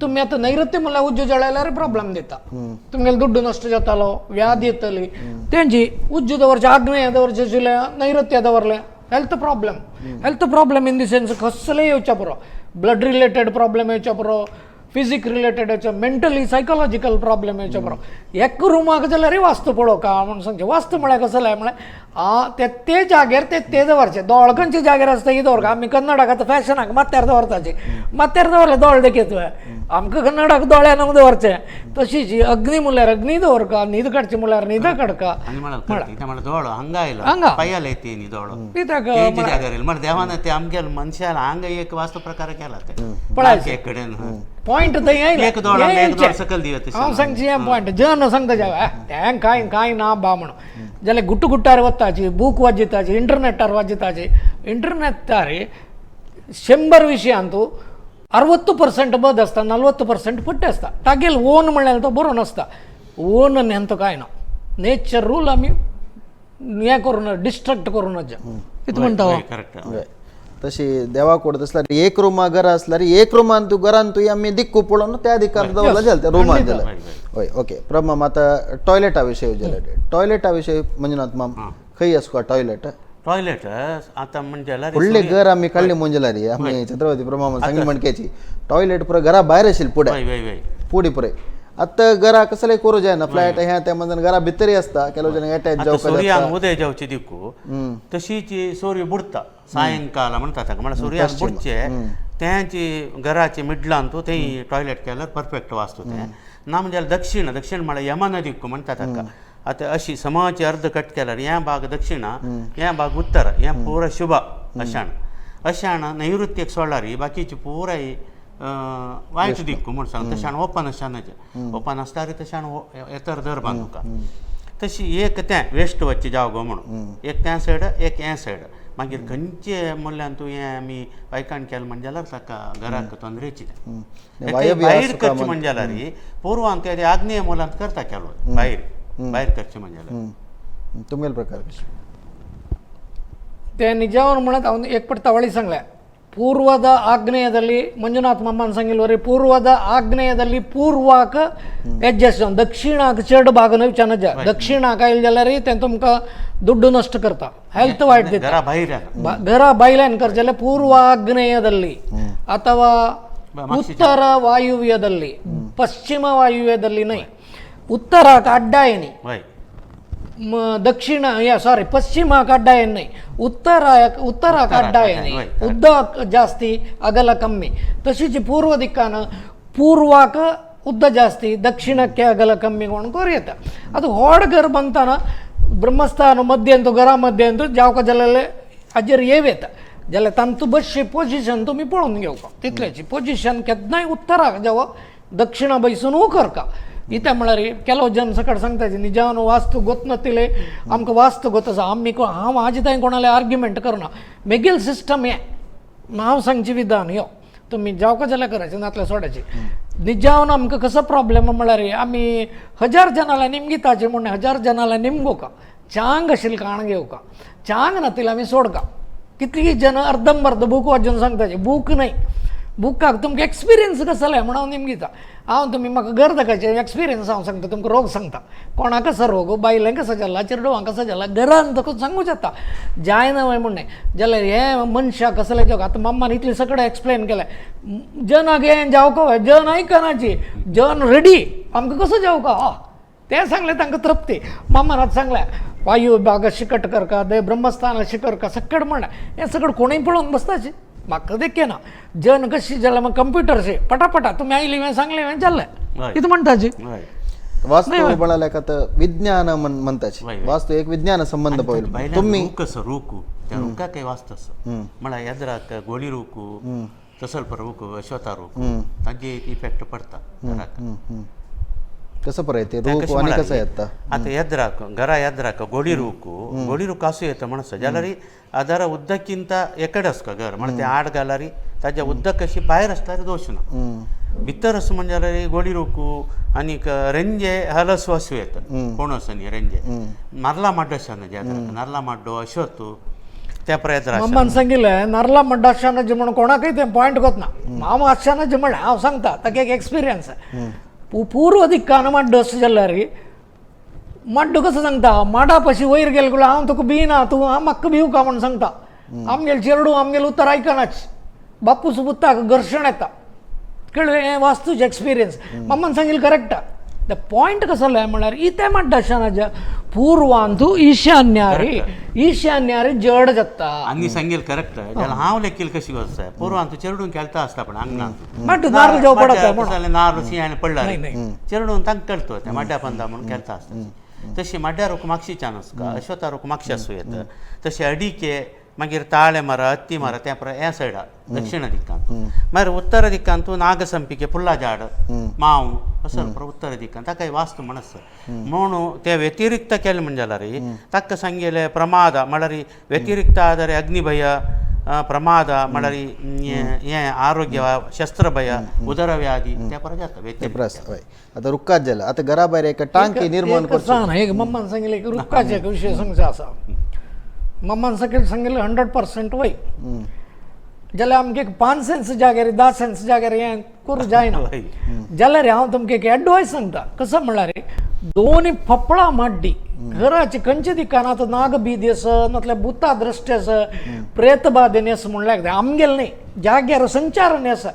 तुम्ही आता नैऋत्य म्हणल्यार उज्ज जळायल्यार प्रॉब्लेम दिता तुमगेलो दुड्ड नश्ट जातालो व्याधी येतली तेंची उज्ज दवरचे आग्नेय दवरचे आशिल्लें नैऋत्य दवरलें health problem in the sense कसलेय येवचे पुरो ब्लड रिलेटेड प्रॉब्लेम येवचे पुरो फिजिक रिलेटेड येवचे मेंटली सायकोलॉजिकल प्रॉब्लेम येवचे पुरो एक रुमाक जाल्यार वास्तू पळोवं का म्हणून सांगचे वास्तू म्हळ्यार कसलें म्हळ्यार ते जाग्यार ते दवरचे दोळ खंयचे जाग्यार आसता ही दवरका आमी कन्नडाक आतां फॅशनाक माथ्यार दवरताचे माथ्यार दवरले दोळ देखीत आमकां कन्नडाक दोळ्यान दवरचे तशीच अग्नी म्हळ्यार अग्नी दवरका न्हीद काडची म्हळ्यार न्हीद काडका दोळो हांगा हांगा. आयलो पायाला येते न्ही दोळो तेंची जाग्यार येयलो म्हळ्यार देवान ते आमगे मनशाला हांगा एक वास्तू प्रकार केला ते पळायचे. एक कडेन पॉइंट थंय एक दोळ हांगा, एक दोळ सकयल दिवं हांव सांगची हें पॉइंट जन सांगता जेवा तें कांय ना बा म्हणून जाल्यार गुट्टार वताची बूक वाजयताची इंटरनेटार वाजयताची इंटरनेटार 100 विशयांतू 60% बद आसता 40% फट्टे आसता तागेल ओन म्हणल्यार तो बरो नासता ओन नेंतो कांय ना नेचर रूल आमी हें करून डिस्ट्रक्ट करून कितें म्हणटा करेक्ट तशी देवाकोड असल्यार एक रुमा घरा असल्यार एक रुमान तूं घरान तुवें आमी दिक्कू पळोवन त्या दिकार दवरला जालें त्या रुमान दिला हय ओके प्रमाम आतां टॉयलेटा विशयी उलयले टॉयलेटा विशयी मंजुनाथ माम खंय आसू टॉयलेट टॉयलेट आतां म्हणजे व्हडले घर आमी काडली मंजुलारी आमी छत्रपती प्रमाम सांगी म्हणकेची टॉयलेट पुरो घरा भायर आशिल्ली पुढे पुरे आतां घरा कसलेय करूं जायना फ्लॅट ह्या त्या मजन घरा भितरी आसता केलो जण अटॅच जावपाक सूर्यान उदय जावचे दिकू तशीच सूर्य बुडता सायंकाळ म्हणटा ताका म्हळ्यार सुर्यान बुडचे तेंची घराचे मिडलान तूं थंय टॉयलेट केल्यार परफेक्ट वास्तू तें ना म्हणजे दक्षिण म्हळ्यार यमन दिक्कू म्हणटा ताका आतां अशी समाचे अर्ध कट केल्यार हें भाग दक्षिणा हें भाग उत्तर हें पुरो शुभ अशाण नैऋत्यक सोडल्यार बाकीची पुराय वायट दिक्कू म्हण सांग तशान ओपन आसनाचें ओपन आसल्यार तशान येतर दर बांदूका तशी एक तें वेस्ट वच्चे जावगो म्हणून एक त्या सायड एक हे सायड मागीर खंयचे म्हणल्यार तूं हें आमी वायकाण केलें म्हणजे जाल्यार ताका घराक तोंदरेची भायर करचें म्हणजे जाल्यार पुर्वान ते आग्नेय मुलांत करता केलो भायर करचें म्हणजे जाल्यार तुमगेलो प्रकार ते निजावन म्हणत हांव एक पडतावळी सांगल्या ಪೂರ್ವದ ಆಗ್ನೇಯದಲ್ಲಿ ಮಂಜುನಾಥ್ ಮಮ್ಮನ್ ಸಂಗಿಲ್ವರಿ ಪೂರ್ವದ ಆಗ್ನೇಯದಲ್ಲಿ ಪೂರ್ವಾಕ एडजस्ट जावन दक्षिणाक चड भाग न्हय चनज दक्षिणाक आयले जाल्यार तें तुमकां दुड्ड नश्ट करता हेल्थ वायट दिता घरा भायल्यान करचें जाल्यार पूर्वाग्नेयದಲ್ಲಿ ಅಥವಾ ಉತ್ತರ ವಾಯುವ್ಯದಲ್ಲಿ ಪಶ್ಚಿಮ ವಾಯುವ್ಯದಲ್ಲಿ न्हय उत्तराक अड्डायनी दक्षिण सॉरी पश्चिमाक अड्डायन नाही उत्तराक अड्डायनी उद्द जास्ती अगल कमी तशीच पूर्व दिक्कान पूर्वाक उद्द जास्ती दक्षिणಕ್ಕೆ अगल कमी म्हणून कोरयता ಅದು ಹೊಡಗರ್ ಬಂತಾನ ಬ್ರಹ್ಮಸ್ಥಾನ मध्य अंतू घरा मध्य अंतू जावका जाल्यार हाजेर येव येता जाल्यार तांचो बसची पोजिशन तुमी पळोवन घेवका तितल्याची पोजिशन केन्नाय उत्तराक जावं दक्षिणा बैसून करका इथे म्हळ्यार ಕೆಲವು जन सकाळ सांगताचे निजान वास्तू गोतनातिले आमकां वास्तू गोत आसा आमी हांव हाजे थंय कोणाले आर्ग्युमेंट करना मेगेल सिस्टम हें हांव सांगचे विधान यो तुमी जावका जाल्यार करायचें नातल्यार सोडायचें निजावन आमकां कसो प्रॉब्लेम म्हळ्यार आमी 1000 जनाला निमगिताचे म्हण 1000 जनाला निमगोका चांग आशिल्लें काण घेवका चांग नातिले आमी सोडका कितलीं जन अर्धंबर्ध बूक वाजून सांगताचे बूक न्हय बुकाक तुमकां एक्सपिरियन्स कसो जाय म्हणून हांव निमगिता हांव तुमी म्हाका घर दाखयचे एक्सपिरियन्स हांव सांगता तुमकां रोग सांगता कोणाक कसो रोग बायलें कसो जाला चेडवांक कसो जाला घरान तुका सांगूंक येता जायना म्हण जाल्यार हें मनशाक कसलें जग आतां मम्मान इतलें सगळें एक्सप्लेन केलें जनाक हें जावका जन आयकनाची जन रेडी आमकां कसो जावका तें सांगलें तांकां तृप्ती मम्मान आतां सांगलें वायू भाग शिकट करका दे ब्रह्मस्थान शिकरका सकड म्हणलें हें सगळें कोणूय पळोवन बसताची म्हाका देखीक ना जन कशी जाल्यार मग कंप्युटरचे पटापटा तुम्ही आयली हांवें सांगलें हांवें जाल्लें कितें म्हणटाची वास्तू म्हळ्यार आतां विज्ञान म्हणटाची वास्तू एक विज्ञान संबंध पळयलो तुम्ही कसो रोकू त्या रुखाक काही वास्तू आसा म्हळ्यार येद्राक गोळी रोकू तसलपर रोकू अश्वता रोकू तांचे इफेक्ट पडता घराक कसं बरं आहे ते रूख आणि कसं आहे आता आता ಎದ್ರಾಕ ಗರ ಎದ್ರಾಕ ಗೋಡಿ ರೂಕು असू येतं म्हणसं जाल्यार ಅದರ ಉದ್ದಕ್ಕಿಂತ ಎಕಡೆ असका घर म्हणजे ते आड घालारी ताच्या उद्दक कशी बाहेर असल्यार दोष ना भितर असं म्हणजे गोडी रोकू आणि रेंजे हलसू असू येतं कोणस न्ही रेंजे नारला मड्ड अशा जे नारला मड्डो अशोತ್ತು त्या प्रयत्न मम्मान सांगितलं नारला मड्ड अशानं जे म्हणून कोणाकही ते पॉईंट होत ना माम अशानं जे म्हण हांव सांगता ताका एक एक्सपिरियन्स पूर्व दिक्कान मड्ड असं जाल्यार मड्ड कसं सांगता माडा पशी वयर गेल गुला हांव तुका भिना तूं हांव म्हाका भिवू का म्हणून सांगता आमगेल चेडू आमगेल उत्तर आयकनाच बापूस बुत्ताक घर्शण येता कळ्ळें हें वास्तूचे एक्सपिरियन्स मम्मान सांगिल्लें करेक्ट द पॉयंट कसो म्हळ्यार इते मड्ड अशाना पूर्वांतू ईशान्यारी जड जाता आनी सांगेल करेक्ट जाल्यार हांव लेखील कशी वस्त पूर्वांतू चेडून खेळता आसता पण अंगणांत मड्ड नारळ जेव पडता नारळ सिंहाने पडला चेडून तांकां कळतो त्या मड्ड्या पंदा म्हणून खेळता आसता तशी मड्ड्या रोक मागशीच्यान आसका अश्वता रोक मागशी आसूं येता तशें अडिके मागीर ताळे मर हत्ती मर त्या ह्या सायडा दक्षिण दिक्कांत मागीर उत्तर दिक्कांतू नागसंपिके फुल्ला झाड माव असं उत्तर दिक्कांत ताका वास्तू म्हणस म्हणून ते व्यतिरिक्त केलें म्हणजे जाल्यार ताका सांगेलें प्रमाद म्हळ्यार व्यतिरिक्त आदारे अग्निभय प्रमाद म्हळ्यार हें आरोग्य शस्त्रभय उदरव्याधी त्या परत जाता आता रुक्कात जाला आता घरा भायर एक टांकी निर्माण करता एक मम्मान सांगिल्लें की रुक्काचे विशय सांगचो आसा मम्मान सांगिल्लें 100% वय जाल्यार आमकां एक 5 सेंस जाग्यार 10 सेंस जाग्यार हें करूं जायना जाल्यार हांव तुमकां एक एडवायस सांगता कसो म्हळ्यार दोनी फपळां माड्डी घराची खंयच्या दिकान आतां नागबीदी आस नातल्यार भुता दृश्टी आस प्रेतबाधेनी आस म्हणल्यार आमगेल न्ही जाग्यार संचारांनी आसा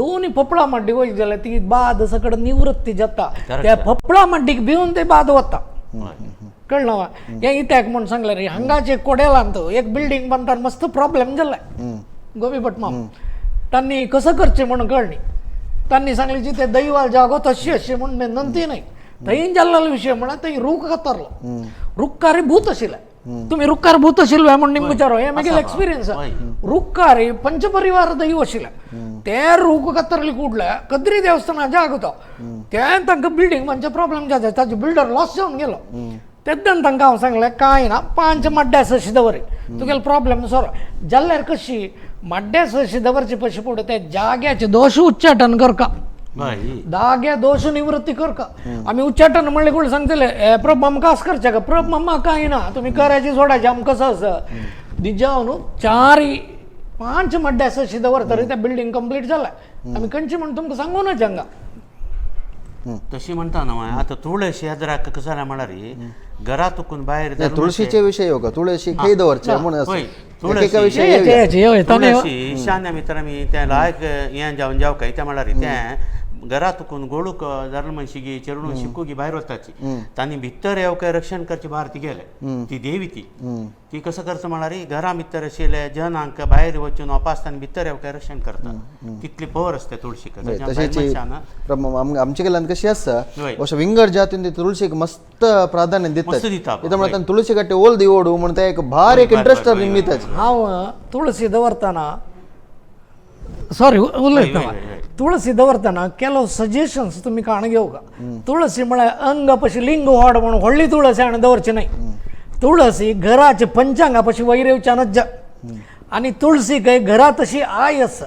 दोनी फपळां माड्डी वयत जाल्यार ती बाद सकड निवृत्ती जाता त्या फपळां माड्डीक भिवन ते बाद वता कळना हें इत्याक म्हूण सांगलें रे हांगाचे कोडेलांत एक बिल्डींग बांदतना मस्त प्रॉब्लेम जाल्ले गोबी भटमाम तांणी कसं करचें म्हणून कळ्ळी तांणी सांगलें जिथे दैवाल जागो तशी अशी म्हणून नंती नाही थंय जाल्लो विशय म्हणा थंय रूख कातरलो रुखकारी भूत आशिल्ले तुम्ही रुखकार भूत आशिल्लो म्हणून निम विचारो हें म्हगेलें एक्सपिरियन्स रुखकारी पंचपरिवार दैव आशिल्ले ते रूख कातरले कुडले कद्री देवस्थाना जागो तो तें तांकां बिल्डींग म्हणजे प्रॉब्लेम जाता ताजो बिल्डर लॉस जावन गेलो तेद्दान तांकां हांव सांगलें कांय ना 5 मड्ड्या सशी दवरी तुगेलो प्रॉब्लेम सोरो जाल्यार कशी मड्ड्या सशी दवरचे पयशे पडू ते जाग्याचे दोश उच्चाटन करका जाग्या दोश निवृत्ती करका आमी उच्चाटन म्हणलें कोण सांगतले हे प्रभ आमकां आस करचे का प्रभ मम्मा कांय ना तुमी करायची सोडायची आमकां कसो आसा दिजाव न्हू 4-5 मड्ड्या सशी दवर तरी तें बिल्डींग कंप्लीट जालें आमी खंयची म्हण तुमकां सांगूनच हांगा तशी म्हणटा न्हू आतां तुळशी येद्राक कसो जाल्यार म्हळ्यार घरातून भायर तुळशीचे विशय हो का तुळशी खंय दवरचे म्हणून तुळशी ईशान्य भितर आमी तें लायक हें जावन जेवकाय तें म्हळ्यार तें घरातून गोळूक जल्म शिगी चेडून शिकूगी भायर वताची तांणी भितर येवकाय रक्षण करचे भायर ती गेले ती देवी ती कसं करता म्हळ्यार घरा भितर आशिल्ले जनांक भायर वचून वापासताना भितर येवकाय रक्षण करता तितली पवर आसता तुळशीक आमचे कडल्यान कशी आसता अशें विंगड जातीन तुळशीक मस्त प्राधान्य दितात त्यामुळे तुळशी कट्टे ओल दिवडू म्हणून ते एक भार एक इंटरेस्ट निमित्ताची हांव तुळशी दवरतना सॉरी उलयता तुळशी दवरतना केलो सजेशन्स तुमी काण घेवका तुळशी म्हळ्यार अंग पशी लिंग व्हड म्हणून व्हडली तुळशी हाडून दवरची न्हय तुळशी घराचे पंचांगा पशी वयर येवच्यानच जा आनी तुळशी काय घरात अशी आय आसा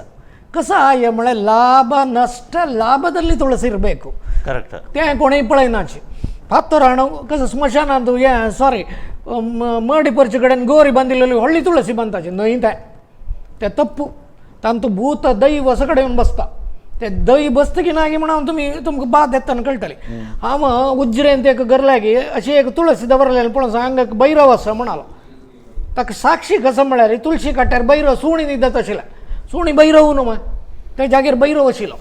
कसं आय म्हळ्यार लाभ नष्ट लाभದಲ್ಲಿ ತುಳಸಿ ಇರಬೇಕು ಕರೆಕ್ಟ್ ते कोणी पळयनाची फातर हाडून कसं स्मशानांत हें सॉरी मडी परचे कडेन गोरी बांदिल्ली व्हडली तुळशी बांदताची न्हय तें तप्पू तांतू भूत दैव सगळे येवन बसता ते दही बसता की ना की म्हणून तुमकां बाद येताना कळटली हांव उज्जरेन एक गरल्यागी अशी एक तुळशी दवरलेली पळोवन सांग भैरव आसा म्हणालो ताका साक्षी कसं म्हळ्यार तुळशी काट्यार भैरव सुणी न्हिदत आशिल्ले सुणी भैरव न्हू ते जागीर भैरव आशिल्लो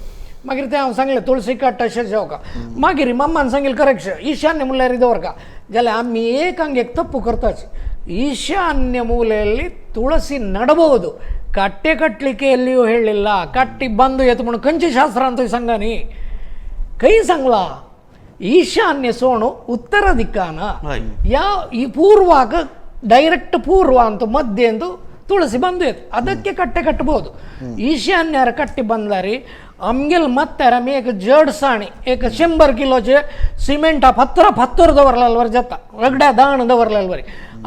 मागीर तें हांव सांगलें तुळशी काट्ट अशें जेवका मागीर मम्मान सांगिल्लें करेक्ट ईशान्य मूल्यार दवरका जाल्यार आमी एक तप्पू करताची ಈಶಾನ್ಯ ಮೂಲೆಯಲ್ಲಿ ತುಳಸಿ ನಡಬಹುದು ಕಟ್ಟೆ ಕಟ್ಟಲಿಕ್ಕೆ ಎಲ್ಲಿಯೂ ಹೇಳಿಲ್ಲ ಕಟ್ಟಿ ಬಂದು ಎತ್ತು ಮಣ್ಣು ಕಂಚಿ ಶಾಸ್ತ್ರ ಅಂತ ಸಂಗನಿ ಕೈ ಸಂಗ್ಲ ಈಶಾನ್ಯ ಸೋಣು ಉತ್ತರ ದಿಕ್ಕಾನ ಯಾವ ಈ ಪೂರ್ವಾಗ ಡೈರೆಕ್ಟ್ ಪೂರ್ವ ಅಂತ ಮಧ್ಯೆ ಎಂದು ತುಳಸಿ ಬಂದು ಎತ್ತು ಅದಕ್ಕೆ ಕಟ್ಟೆ ಕಟ್ಟಬಹುದು ಈಶಾನ್ಯರ ಕಟ್ಟಿ ಬಂದಾರಿ आमगेल मत्तार आमी एक जड साणी एक 100 किलोचे सिमेंटा फात्तर दवरलेले जाता रगड्या दाण दवरलेले बरी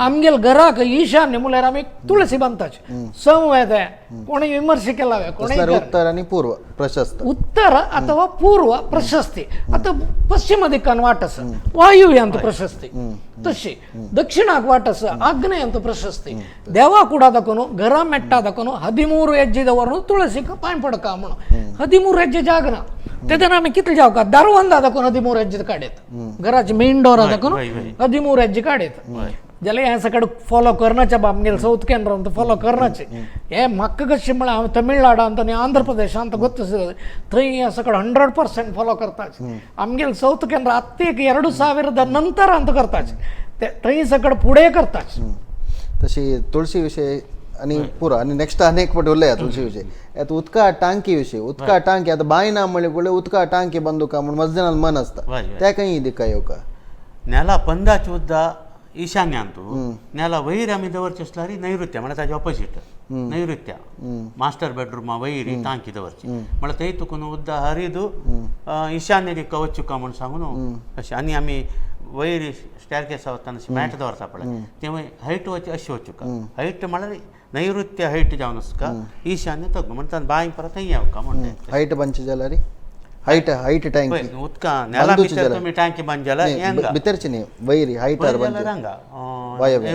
आमगेल घराक ईशान्य म्हळ्यार आमी तुळशी बांदताचे संवेद कोणी विमर्श केला कोणी तसल्यार उत्तर आणि पूर्व प्रशस्त उत्तर अथवा पूर्व प्रशस्ती आता पश्चिम दिक्कान वाट आसा वायुव्यांत प्रशस्ती तशी दक्षिणाक वाट आसा ಆಗ್ನೇಯಂತ ಪ್ರಶಸ್ತಿ ದೇವ ಕೂಡ ಅದಕ್ಕೂ ಗರ ಮೆಟ್ಟ ಅದಕ್ಕೂ 13 ಹೆಜ್ಜೆದವರು ತುಳಸಿಕ ಪಾಯ್ ಪಡಕ म्हणून 13 ಹೆಜ್ಜೆ ಜಾಗನ तेदन आम्ही कितले जाव का दारवंद ಅದಕ್ಕೂ 13 ಹೆಜ್ಜೆ काढेत घराचे मेन डोर ಅದಕ್ಕೂ 13 ಹೆಜ್ಜೆ काढेत जाल्यार हे सगळं फॉलो करनाचे बामगेल साऊथ केंद्र ಅಂತ फॉलो करनाचे हे म्हाका कशें म्हळ्यार हांव तमिळनाडू ಅಂತ आनी आंध्र प्रदेश ಅಂತ ಗೊತ್ತು थंय हे सगळं 100% फॉलो करताचे आमगेल साऊथ केंद्र आत्तेक 2000 नंतर ಅಂತ करताचे ते थंय सगळं पुढे करताचे तशी तुळशी विषय आणि पुरा आणि नेक्स्ट अनेक पट उरले तुळशी विषय यात उदका टांकी विषय उदका टांकी आता बाय ना म्हणले कुठे उदका टांकी बांधू का म्हणून मजदनाल मन असता त्या काही दिका येऊ का नेला पंदाची उद्दा ईशान्य अंतू नेला वैर आमी दवरचे असल्यार नैऋत्य म्हळ्यार ताजे ऑपोजीट नैऋत्य मास्टर बेडरूम वैरी टांकी दवरची म्हळ्यार थंय तुका उद्दा हरिदू ईशान्य दिक्का वचूं का म्हूण सांगून अशें आनी आमी वैरी स्टॅरकेस वतना अशी मॅट दवरता पळय तेव्हा हायट वच अशी वचूं का हायट म्हळ्यार नैऋत्य हायट जावन आसका ईशान्य तक म्हणटा बांय परत थंय येवं का म्हणटा हायट बांदची जाल्यार हायट टँकी उदका नेला भितर तुमी टांकी बांद जाल्यार हेंगा भितरची न्ही वैरी हायट हांगा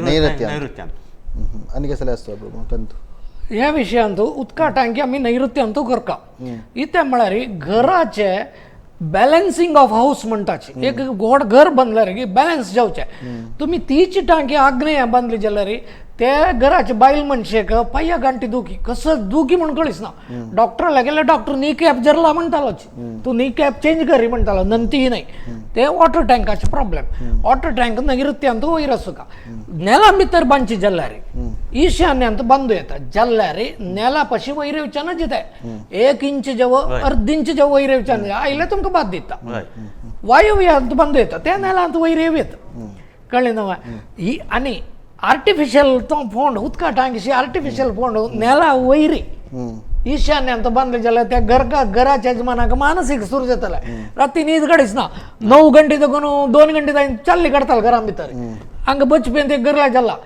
नैऋत्यान आनी कसले आसता तंतू ह्या विशयांत उदका टांकी आमी नैऋत्यांत करता इथे म्हळ्यार घराचे बॅलन्सिंग ऑफ हाऊस म्हणटाचे एक गोड घर बांदल्यार बॅलन्स जावचे तुम्ही तीच टांकी आग्नेय बांदली जाल्यार त्या घराचे बायल मनशेक पांया गांठी दुखी कसं दुखी म्हणून कळीच ना डॉक्टरला गेल्यार डॉक्टर नी कॅप जरला म्हणटालोच तू नी कॅप चेंज करी म्हणटालो नंती नाही ते वॉटर टँकाचे प्रॉब्लेम वॉटर टँक नैऋत्यांत वयर आसूं का नेला भितर बांदची जाल्यार ईशान्यांत बांदू येता जाल्यार नेला पाशी वयर येवच्यान जिताय 1 इंच जेव अर्द इंच जेव वयर येवच्यान आयले तुमकां बाद दिता वायुव्यांत बांदू येता त्या नेलांत वयर येत कळ्ळें न्हय ही आनी आर्टिफिशियल तो फोंड उदका टांकीशी आर्टिफिशियल फोंड नेला वयरी ईशान्यांत बांदले जाल्यार त्या घराच्या यजमानाक मानसीक सूर जाताले राती न्हीद काडीच ना 9 घंटे तकून 2 घंटे जायन चाल्ली काडताले घरा भितर हांगा बचपेन ते गरला जाला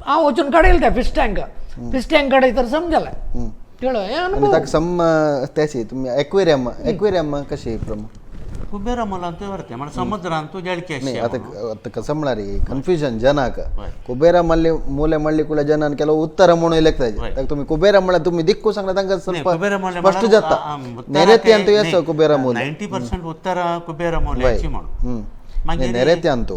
हांव वचून काडयले त्या फिश टँक काडय तर समजलें कळ्ळें हे अनुभव त्याची तुम्ही एक्वेरियम कशी कुबेरा मोलांत व्हरते म्हळ्यार समुद्रांत जळकी नाही आता कसं म्हणणार कन्फ्युजन जनाक कुबेरा मूले म्हणली कुठल्या जनान केलं उत्तर म्हणून लेखताय तुम्ही कुबेरा म्हणल्यार तुम्ही दिक्कू सांगला तांकां स्पष्ट जाता नैऋत्यांत येस कुबेरा मूल 90% उत्तर कुबेरा मोल्याची म्हणून नैऋत्यांत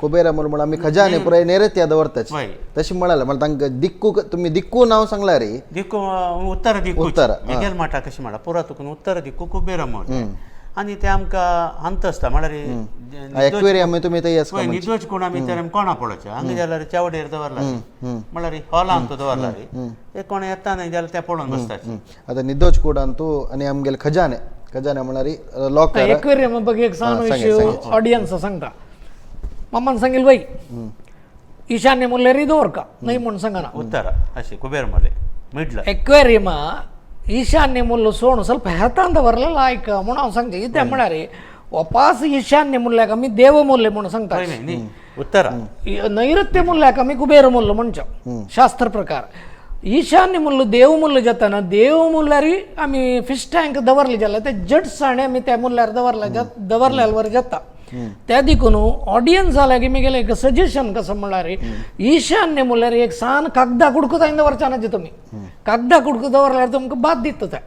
कुबेरा मूल म्हणून आम्ही खजाने पुराय नैऋत्या दवरताच तशी म्हणाला मला तांकां दिक्कू तुम्ही दिक्कू नाव सांगला रे दिक्कू उत्तर दिक्कू मेगेल माटा कशी म्हणा पुरा तुका उत्तर दिक्कू कुबेरा मोल आणि ते आमकां अंत आसता म्हळ्यार एक्वेरियम तुम्ही ते येस निर्दोश कोण आमी तर कोणा पळोवचे हांगा जाल्यार चावडेर दवरला म्हळ्यार हॉलांत दवरला रे कोण येता न्हय जाल्यार ते पळोवन बसताचे आता निर्दोश कोडान तूं आनी आमगेले खजाने म्हळ्यार लॉकर एक्वेरियम बघ एक सांग विषय ऑडियन्स सांगता मामान सांगेल बाई ईशान्य म्हणल्यार दवर का नाही म्हणून सांगना उत्तर अशें कुबेर मोले मिडल एक्वेरियम ಈಶಾನ್ಯ ಮುಲ್ಲು ಸೋಣು ಸ್ವಲ್ಪ ಹೆತ್ತಂತ ಬರಲಿಲ್ಲ ಆಯ್ಕ ಮುಣ ಅವ್ನು ಸಂಗತಿ ಇದ್ದೆ ಮಾಡಾರಿ ವಾಪಸ್ ಈಶಾನ್ಯ ಮುಲ್ಲಾಕ मी देवमूल्य म्हणून सांगता उत्तर नैऋत्य मुल्ल्याक आमी कुबेर मुल्ल म्हणच्या शास्त्र प्रकार ईशान्य मुल्ल देवमूल्य जाताना देवमूल्यार आमी फिश टँक दवरले जाल्यार ते जट साणे आमी त्या मुल्यार दवरल्यार वर जाता त्या देखून ऑडियन्स जाल्या की मी गेले एक सजेशन कसं म्हणणार ईशान्य म्हणल्यार एक सान कागदा कुडकू जाईन दवरच्यानाचे तुम्ही कागदा कुडकू दवरल्यार तुमकां बाद दिता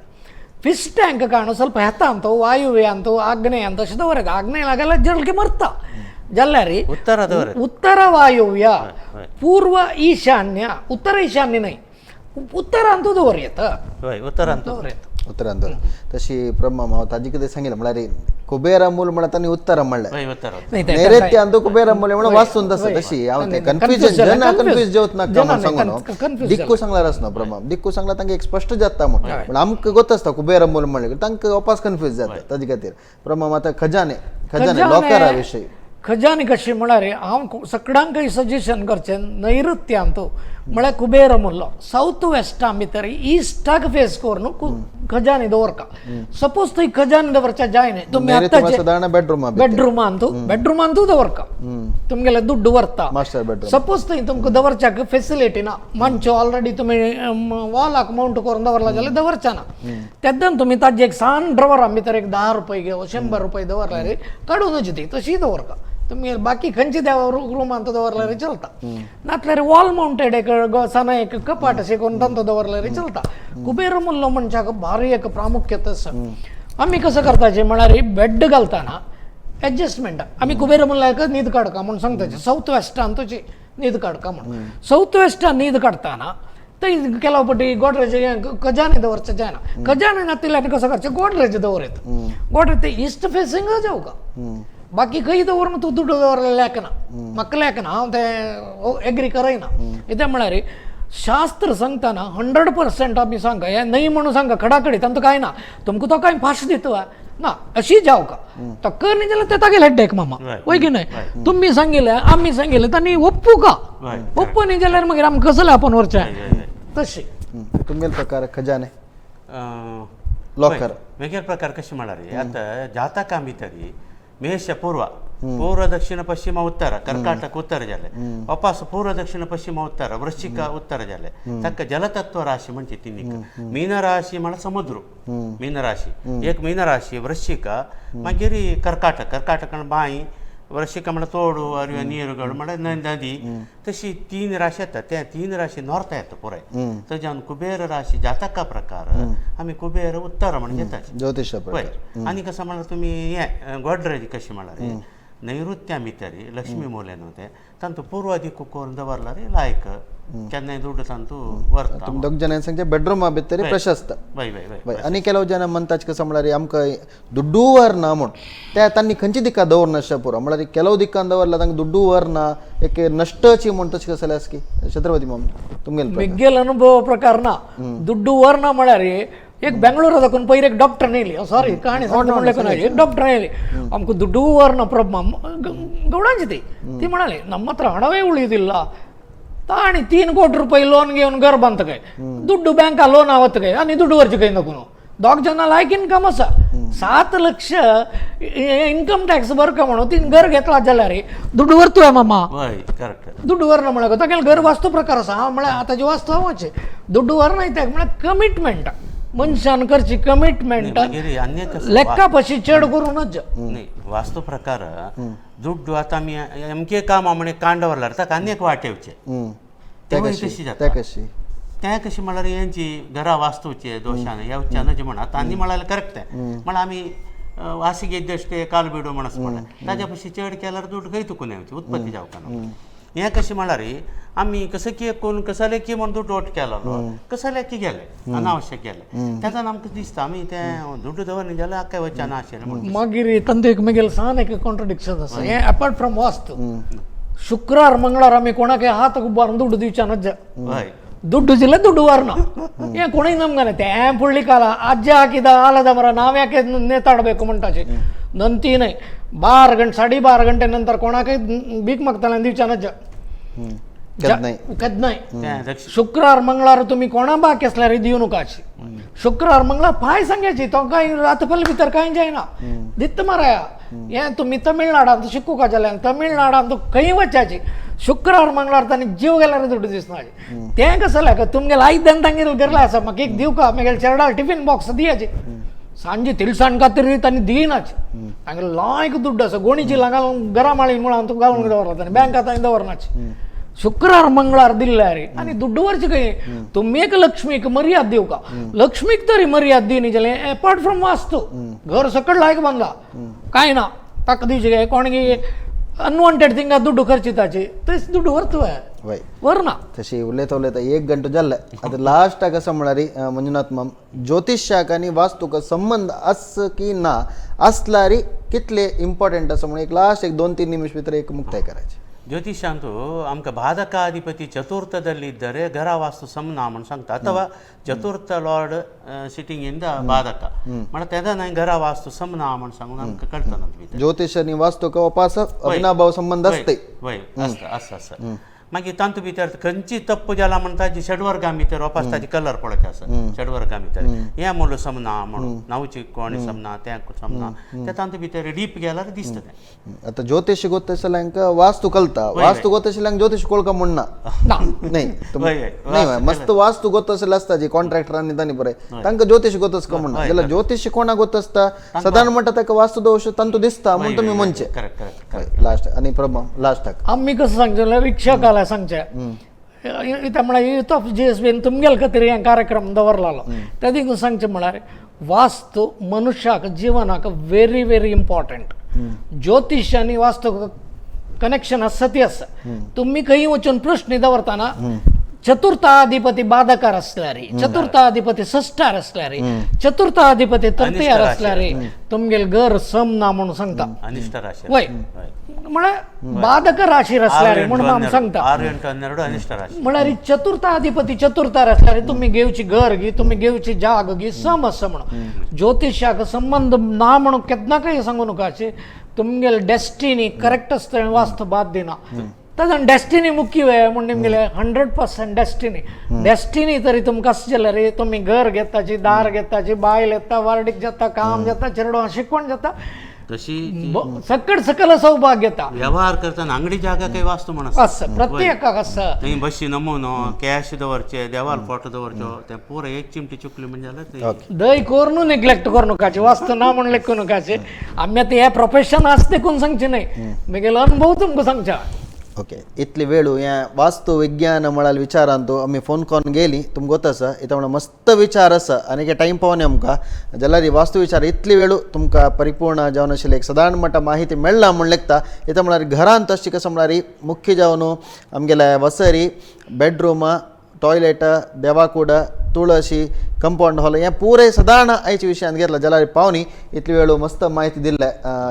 फिश टँक काणू ಸ್ವಲ್ಪ ಹೆತ್ತಾಂತ ವಾಯುವ್ಯಾಂತ ಆಗ್ನೇಯಾಂತ ಅಷ್ಟು ದವರೆಗೆ ಆಗ್ನೇಯ ಆಗಲ್ಲ ಜಲ್ಗೆ ಮರ್ತಾ ಜಲ್ಲಾರಿ ಉತ್ತರ ವಾಯುವ್ಯ ಪೂರ್ವ ಈಶಾನ್ಯ ಉತ್ತರ ಈಶಾನ್ಯ नाही उत्तर अंत दवर येतं उत्तर अंत उत्तरांत तशी ब्रह्मा माव ताजी कितें सांगितलं म्हळ्यार कुबेरा मूल म्हणल्यार तांणी उत्तर म्हणलें नैऋत्यांत कुबेरा मूल म्हणून वाचून तशी हांव ते कन्फ्युजन कन्फ्यूज जेवत नाका म्हणून सांगून दिक्कू सांगल्यार आसना ब्रह्मा दिक्कू सांगल्यार तांकां एक स्पश्ट जाता म्हणून आमकां गोत आसता कुबेरा मूल म्हणलें तांकां वापस कन्फ्यूज जाता ताजे खातीर ब्रह्मा आतां खजाने लॉकरा विशयी खजानी कशी म्हळ्यार हांव सगळ्यांकय सजेशन करचें नैऋत्यांत म्हळ्यार कुबेर मुल्लो साऊथ वेस्टा भितर इस्टाक फेस करून खजाने दवर का सपोज थंय खजाने दवरच्या जायने तुम्ही मेरे तुम्हाला आताचे साधारण बेडरूम बेडरूम आणतो दवर का तुमगेले ದುಡ್ಡು ವರ್ತಾ ಮಾಸ್ಟರ್ ಬೆಡ್ರೂಮ್ सपोज थंय तुमका दवरच्याक फेसिलिटी ना मंच ऑलरेडी तुम्ही वॉलाक माउंट करून दवरला जाल्यार दवरच्या ना तेद्दान तुम्ही ताजे एक सान ड्रॉवर भितर एक 10 रुपये घेव 100 रुपये दवरला रे काढूनच ती तशी दवर का तुम्ही बाकी खंयची देवा रूमांत दवरला रे चलता नातल्यार वॉल माउंटेड एक साना एक कपाट अशें करून तांतो दवरला रे चलता कुबेर मुल्लो मनशाक भारी एक प्रामुख्यत आसा आमी कसं करताचे म्हळ्यार बेड घालताना एडजस्टमेंट आमी कुबेर मुल्लाक न्हीद काडका म्हणून सांगताचे साऊथ वेस्टान तशी न्हीद काडका म्हणून साऊथ वेस्टान न्हीद काडताना थंय केलो पटी गोडरेज खजाने दवरचे जायना खजाने नातिल्यान कसं करचें गोडरेज दवरत गोडरेज ते इस्ट फेसिंग जाऊ का बाकी खंय दवरून तूं दुड्डू दवरलें लेकना म्हाका लेकना हांव तें एग्री करयना कित्याक म्हळ्यार शास्त्र सांगताना 100% आमी सांगा हें न्हय म्हणून सांगा खडाखडी तांतो कांय ना तुमकां तो कांय फास्ट दितवा ना अशी जाव का तो कर न्ही जाल्यार तेता गेले हेड्डेक मामा वय की न्हय तुमी सांगिल्लें आमी सांगिल्लें तांणी ओप्पू का ओप्पू न्ही जाल्यार मागीर आमकां कसलें आपण व्हरचें तशी तुमगेल प्रकार खजाने लॉकर वेगळे प्रकार कशे म्हळ्यार आता जातका भितर मेष पूर्व पूर्व दक्षिण पश्चिम उत्तर कर्काटक उत्तर जाले वापस पूर्व दक्षिण पश्चिम उत्तर वृश्चिक उत्तर जाले ताका जलतत्व राशी म्हणजे तिनीक मीन राशी म्हळ्यार समुद्र मीन राशी एक मीन राशी वृश्चिक मागीर कर्काटक बाई वृश्चिक म्हळ्यार तोडू अरव्यो नीरगळ म्हळ्यार नदी तशी 3 राशी येतात त्या 3 राशी नॉर्थ येता पुराय थंयच्यान कुबेर राशी जातका प्रकार आमी कुबेर उत्तर म्हणून घेतात ज्योतिष पळय आनी कसं म्हळ्यार तुमी हें गोड्रेज कशें म्हळ्यार नैऋत्या भितर लक्ष्मी मोलेन ते तांतू पूर्व दिक्कू करून दवरला रे लायक केन्नाय दुड्ड तांतू व्हरता तुम दोग जणांनी सांगचे बेडरूमा भितर प्रशस्त आनी केलो जण म्हणटाच कसं म्हळ्यार आमकां दुड्डू व्हरना म्हूण त्या तांणी खंयची दिका दवरना अशें पुरो म्हळ्यार केलो दिकान दवरला तांकां दुड्डू व्हरना एक नश्टची म्हूण तशें कसलें आसा की छत्रपती माम तुमगेल अनुभव प्रकार ना दुड्डू व्हरना म्हळ्यार एक बेंगळूर दाखवून पयर एक डॉक्टर नेली सॉरी कहाणी म्हणले एक डॉक्टर नेली आमकां दुड्डू व्हरना प्रॉब्लम गौडांची ती म्हणाली ನಮ್ಮ ಹತ್ರ ಹಣವೇ ಉಳಿದಿಲ್ಲ ताणी 3 ಕೋಟಿ ರೂಪಾಯಿ ಲೋನ್ घेवन घर बांदता काय दुड्डू बँका लोन आवत काय आनी दुड्डू वरची काय नको दोग जाणां लायक इन्कम आसा 7 लाख इन्कम टॅक्स भरका म्हणून 3 घर घेतला जाल्यार दुड्डू व्हरतोय मामा दुड्डू व्हरना म्हळ्यार तागेले घर वास्तू प्रकार आसा हांव म्हळ्यार आतांची वास्तू हांवाचे दुड्डू व्हरना इत्याक म्हळ्यार कमिटमेंट मनशान करची कमिटमेंट लेक्का पशी चड करूनच न्ही वास्तू प्रकार दुड्डू आतां आमी अमके काम म्हणे कांड व्हरल्यार ताका आनी एक वाट येवचे तशी जाता तें कशें म्हळ्यार हेंची घरा वास्तूचे दोशान येवच्या न्हय म्हणा आतां आनी म्हळ्यार करेक्ट तें म्हळ्यार आमी वासीक एड्जस्ट काल बिडो म्हणस म्हळ्यार ताज्या पशी चड केल्यार दुड्ड खंय तुकून येवची उत्पत्ती जावका न्हू हें कशें म्हळ्यार आमी कसं की कोण कसाले की म्हणून दुड्ड ओट केलो कसाले की गेले अनावश्यक गेले तेका आमकां दिसता आमी तें दुड्ड दवरना जाल्यार आख्या वयच्या ना आशिल्लें म्हणून मागीर तांतू एक म्हगेलें सान एक कॉन्ट्रडिक्शन आसा हें अपार्ट फ्रॉम वास्तू शुक्रार मंगळार आमी कोणाक हात उबारून दुड्ड दिवच्यानच हय ದುಡ್ಡು ಜಿಲ್ಲೆ ದುಡ್ಡು ವಾರನ ಏನ್ ಕೊಣಿ ನಮ್ಗನೆ ತ್ಯಾಂ ಪುಳ್ಳಿ ಕಾಲ ಅಜ್ಜ ಹಾಕಿದ ಆಲದ ಮರ ನಾವ್ಯಾಕೆ ನೇತಾಡಬೇಕು म्हणटाचे नंती नाही 12 ಗಂಟೆ 12:30 ಗಂಟೆ ನಂತರ कोणाकय भीक मागताना दिवच्यानच कदनाय शुक्रार मंगळार तुम्ही कोणा बाकी असल्यार दिवू नकाची शुक्रार मंगळार पाय सांगायची तो काय रातपल्ली भितर कांय जायना दित्त माराया हें तुम्ही तमिळनाडांत शिकूं का जाल्यार तमिळनाडांत खंय वचाची शुक्रार मंगळार तांणी जीव गेल्यार दुड्ड दिसनाची तें कसं जाल्यार तुमगेले आयदन तांगेर गरला आसा म्हाका एक दिवू का म्हगेले चेडा टिफिन बॉक्स दियाची सांजे तिळसाण खातीर तांणी दिनाची तांगेले लायक दुड्ड आसा गोणीची घालून घरा माळी म्हणून हांव तुका घालून दवरला तांणी बँकांत तांणी दवरनाची शुक्रार मंगळार दिल्ल्यार आनी दुड्ड वरची खंय तुम्ही एक लक्ष्मीक मर्याद दिवू का लक्ष्मीक तरी मर्याद दी न्ही जाल्यार अपार्ट फ्रॉम वास्तू घर सकट लायक बांदला कांय ना ताका दिवची काय कोणगी अनवॉन्टेड थिंगा दुड्ड खर्चिताची थंयच दुड्ड व्हरतोय व्हरना तशी उलयता 1 घंटो जाल्ले आतां लास्टाक असं म्हळ्यार मंजुनाथ माम ज्योतिषाक आनी वास्तूक संबंध आस की ना असल्यार कितले इम्पॉर्टंट आसा म्हणून एक लास्ट 2-3 निमिष भितर एक मुक्ताय करायची ಜ್ಯೋತಿಷಾಂತೂ ಆಮ್ಗೆ ಬಾಧಕಾಧಿಪತಿ ಚತುರ್ಥದಲ್ಲಿದ್ದರೆ ಗರ ವಾಸ್ತು ಸಮನ म्हणून सांगता ಅಥವಾ ಚತುರ್ಥ ಲಾರ್ಡ್ सिटींग इन द बाधक म्हणून तेदा नाही घरा वास्तू समना म्हणून सांगून आमकां कळतं ज्योतिष आणि वास्तू कवपास अविनाभाव संबंध असते वय असतं मागीर तांतू भितर खंयची तप्प जाला म्हणटा जी षडवर्गां भितर वपासताची कलर पळोवचे आसा षडवर्गां भितर हें म्हणलो समना म्हणून नांवची कोणी समना तें समना ते तांतू भितर डीप गेल्यार दिसता तें आता ज्योतिष गोत्तसल्यांक वास्तू कळता वास्तू गोत्तसल्यांक ज्योतिष कोळका म्हणना नाही नाही मस्त वास्तू गोत्तसले असता जी कॉन्ट्रॅक्टरांनी तांणी बरे तांकां ज्योतिष गोतस का म्हणना जाल्यार ज्योतिष कोणाक गोत असता साधारण म्हणटा ताका वास्तू दोष तांतू दिसता म्हणून तुम्ही म्हणचे लास्ट आणि प्रभा लास्टाक आम्ही कसं सांगचे विक्षकाला सांगचे इथं म्हळ्यार युथ ऑफ GSBन तुमगेल खातीर हें कार्यक्रम दवरलेलो त्या देखून सांगचे म्हळ्यार वास्तू मनशाक जिवनाक व्हेरी व्हेरी इम्पॉर्टंट ज्योतिष आनी वास्तू कनेक्शन आसा ती आसा तुम्ही खंय वचून प्रश्न दवरतना चतुर्थाधिपती बाधकार असल्यार चतुर्थाधिपती षष्ठार असल्यार चतुर्थाधिपती तृतीयार असल्यार तुमगेल घर सम ना म्हणून सांगता अनिष्ट राशी वय म्हळ्यार बाधक राशीर असल्यार म्हणून आमी सांगता 6 8 12 अनिष्ट राशी म्हळ्यार चतुर्थाधिपती चतुर्थार असल्यार तुम्ही घेवची घर घे तुम्ही घेवची जाग घे सम आसा म्हणून ज्योतिषाक संबंध ना म्हणून केन्नाकय सांगू नकाशे तुमगेल डेस्टिनी करेक्ट आसता वास्तू बाद दिना ताजन डेस्टिनी मुख्य वेळ म्हणून निमगेले 100% डेस्टिनी तरी तुमकां आसा जाल्यार तुमी घर घेताची दार घेताची बायल येता वार्डीक जाता काम जाता चेडवां शिकवण जाता तशी सकट सकल सौभाग्य घेता व्यवहार करतना अंगडी जागा काही वास्तू म्हणून आसा प्रत्येकाक आसा थंय बशी नमुनो कॅश दवरचे देवाल फोटो दवरचो ते पुरो एक चिमटी चुकली म्हणजे जाल्यार दय करून नेग्लेक्ट करू नकाचे वास्तू ना म्हणून लेखू नकाचे आम्ही आता हे प्रोफेशन आस देखून सांगचे नाही म्हगेलो अनुभव तुमकां सांगचा ओके इतली वेळू या वास्तू विज्ञान म्हळ्यार विचारांतू आमी फोन करून गेली तुमकां गोत आसा इता म्हणून मस्त विचार आसा आनी टायम पावना आमकां जाल्यार वास्तू विचार इतली वेळू तुमकां परिपूर्ण जावन आशिल्ले एक सादारण मट्टा माहिती मेळ्ळा म्हण लेखता इता म्हळ्यार घरांत तशें कशें म्हळ्यार मुख्य जावन आमगेल्या वसरी बेडरूमा टॉयलेट देवाकूड तुळशी कंपाऊंड हॉल हें पुरे सादारण आयच्या विशयान घेतला जाल्यार पावनी इतली वेळू मस्त माहिती दिल्ले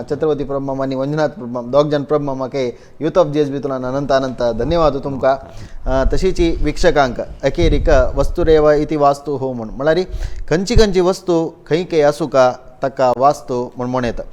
छत्रपती प्रभमाम आनी वंजनाथ प्रभमाम दोग जाण प्रभमामाके युथ ऑफ GSB तुला अनंत अनंत धन्यवाद तुमकां तशीच वीक्षकांक अखेरीक वस्तुरेव इति वास्तू हो म्हळ्यार खंयची खंयची वस्तू खंय खंय आसूं का ताका वास्तू म्हण येता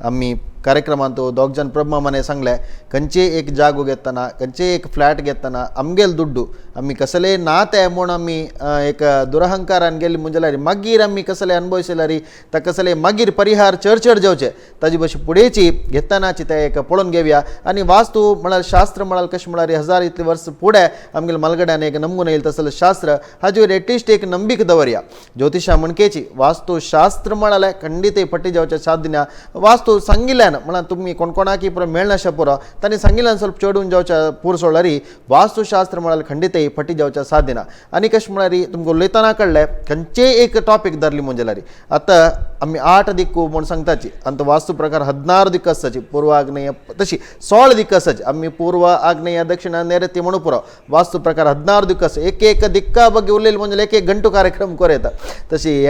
आमी कार्यक्रमांत दोग जाण प्रभमामाने सांगले खंयचे एक जागो घेतना खंयचे एक फ्लॅट घेतना आमगेल दुड्डू आमी कसले ना ते म्हूण आमी एक दुरहंकारान गेली म्हणजे जाल्यार मागीर आमी कसले अनुभवशिल्यार ताका कसले मागीर परिहार चर्चेर जेवचे ताजी बशी फुडेची घेतनाची ते एक पळोवन घेवया आनी वास्तू म्हळ्यार शास्त्र म्हळ्यार कशें म्हळ्यार 1000 इतले वर्स फुडें आमगेल्या मलगड्यान एक नमून येयला तसलें शास्त्र हाजेर एटलिस्ट एक नंबीक दवरया ज्योतिशा म्हणकेची वास्तू शास्त्र म्हळ्यार खंडीत पट्टी जावचे साध्य वास्तू सांगिल्ल्यान म्हळ्यार तुमी कोणकोणाकी पुरो मेळनाशे पुरो तांणी सांगिल्ल्यान ಸ್ವಲ್ಪ चडून जावच्या पूर सोडल्यार वास्तुशास्त्र म्हळ्यार खंडीत पट्टी जावच्या साध्य ना आनी कशें म्हळ्यार तुमकां उलयतना कळ्ळें खंयचे एक टॉपीक धरली म्हणजे जाल्यार आतां आमी 8 दिक्कू म्हूण सांगताची आनी वास्तू प्रकार 16 दिक्क आसताची पूर्व आग्नेय तशी 16 दिक्क आसताची आमी पूर्व आग्नेय दक्षिण नैऋत्य म्हणू पुरो वास्तू प्रकार 16 दिक्क आसा एक दिक्का ಬಗ್ಗೆ उलयले म्हणजे एक गंटू कार्यक्रम करूं तशी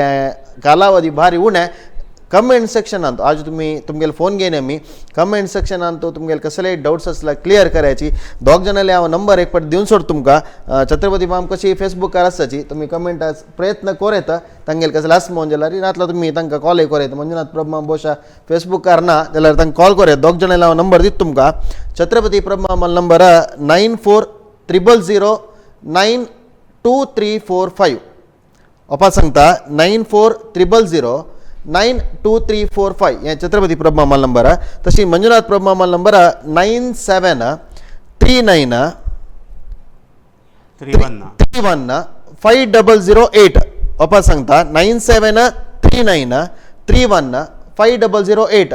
कालावधी भारी उणे कमेंट सेक्शनांत आज तुमगेले फोन घेवन आमी कमेंट सेक्शनांत तुमगेले कसलेय डाउट्स आसल्यार क्लियर करायची दोग जाणांले हांव नंबर एक फावट दिवन सोड तुमकां छत्रपती माम कशी फेसबुकार आसताची तुमी कमेंट प्रयत्न करूं येता तांगेले कसले आसा म्हणजे जाल्यार नातल्यार तुमी तांकां कॉलय करूं येता मंजुनाथ प्रभमाम भोशा फेसबुकार ना जाल्यार तांकां कॉल करूं येता दोग जाणांले हांव नंबर दिता तुमकां छत्रपती प्रभमाम नंबर 9400092345 ओपा सांगता 9400092345 हे छत्रपती प्रभमामाल नंबर तशी मंजुनाथ प्रभमामाल नंबर 9739315008 ओपा सांगता 9739315008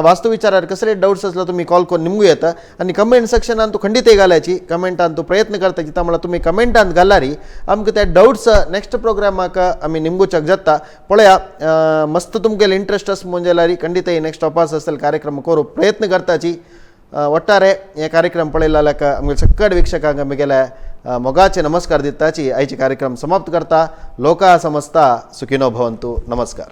वास्तू विचारार कसले डाउट्स आसलो तुमी कॉल करून निमगू येता आनी कमेंट सेक्शनान तूं खंडीत घालायची कमेंटान तूं प्रयत्न करता चिता म्हळ्यार तुमी कमेंटान घाल्यार आमकां ते डाउट्स नेक्स्ट प्रोग्रामाक आमी निमगूचक जाता पळया मस्त तुमगेले इंट्रस्ट आसा म्हणजे जाल्यार खंडीत नेक्स्ट टॉपास आसतले कार्यक्रम करूं प्रयत्न करताची ಒಟ್ಟಾರೆ हे कार्यक्रम पळयल्याक आमगे सकट वीक्षकांक आमगेले मोगाचे नमस्कार दिताची आयची कार्यक्रम समाप्त करता लोका समस्ता सुखिनो भवंतु नमस्कार.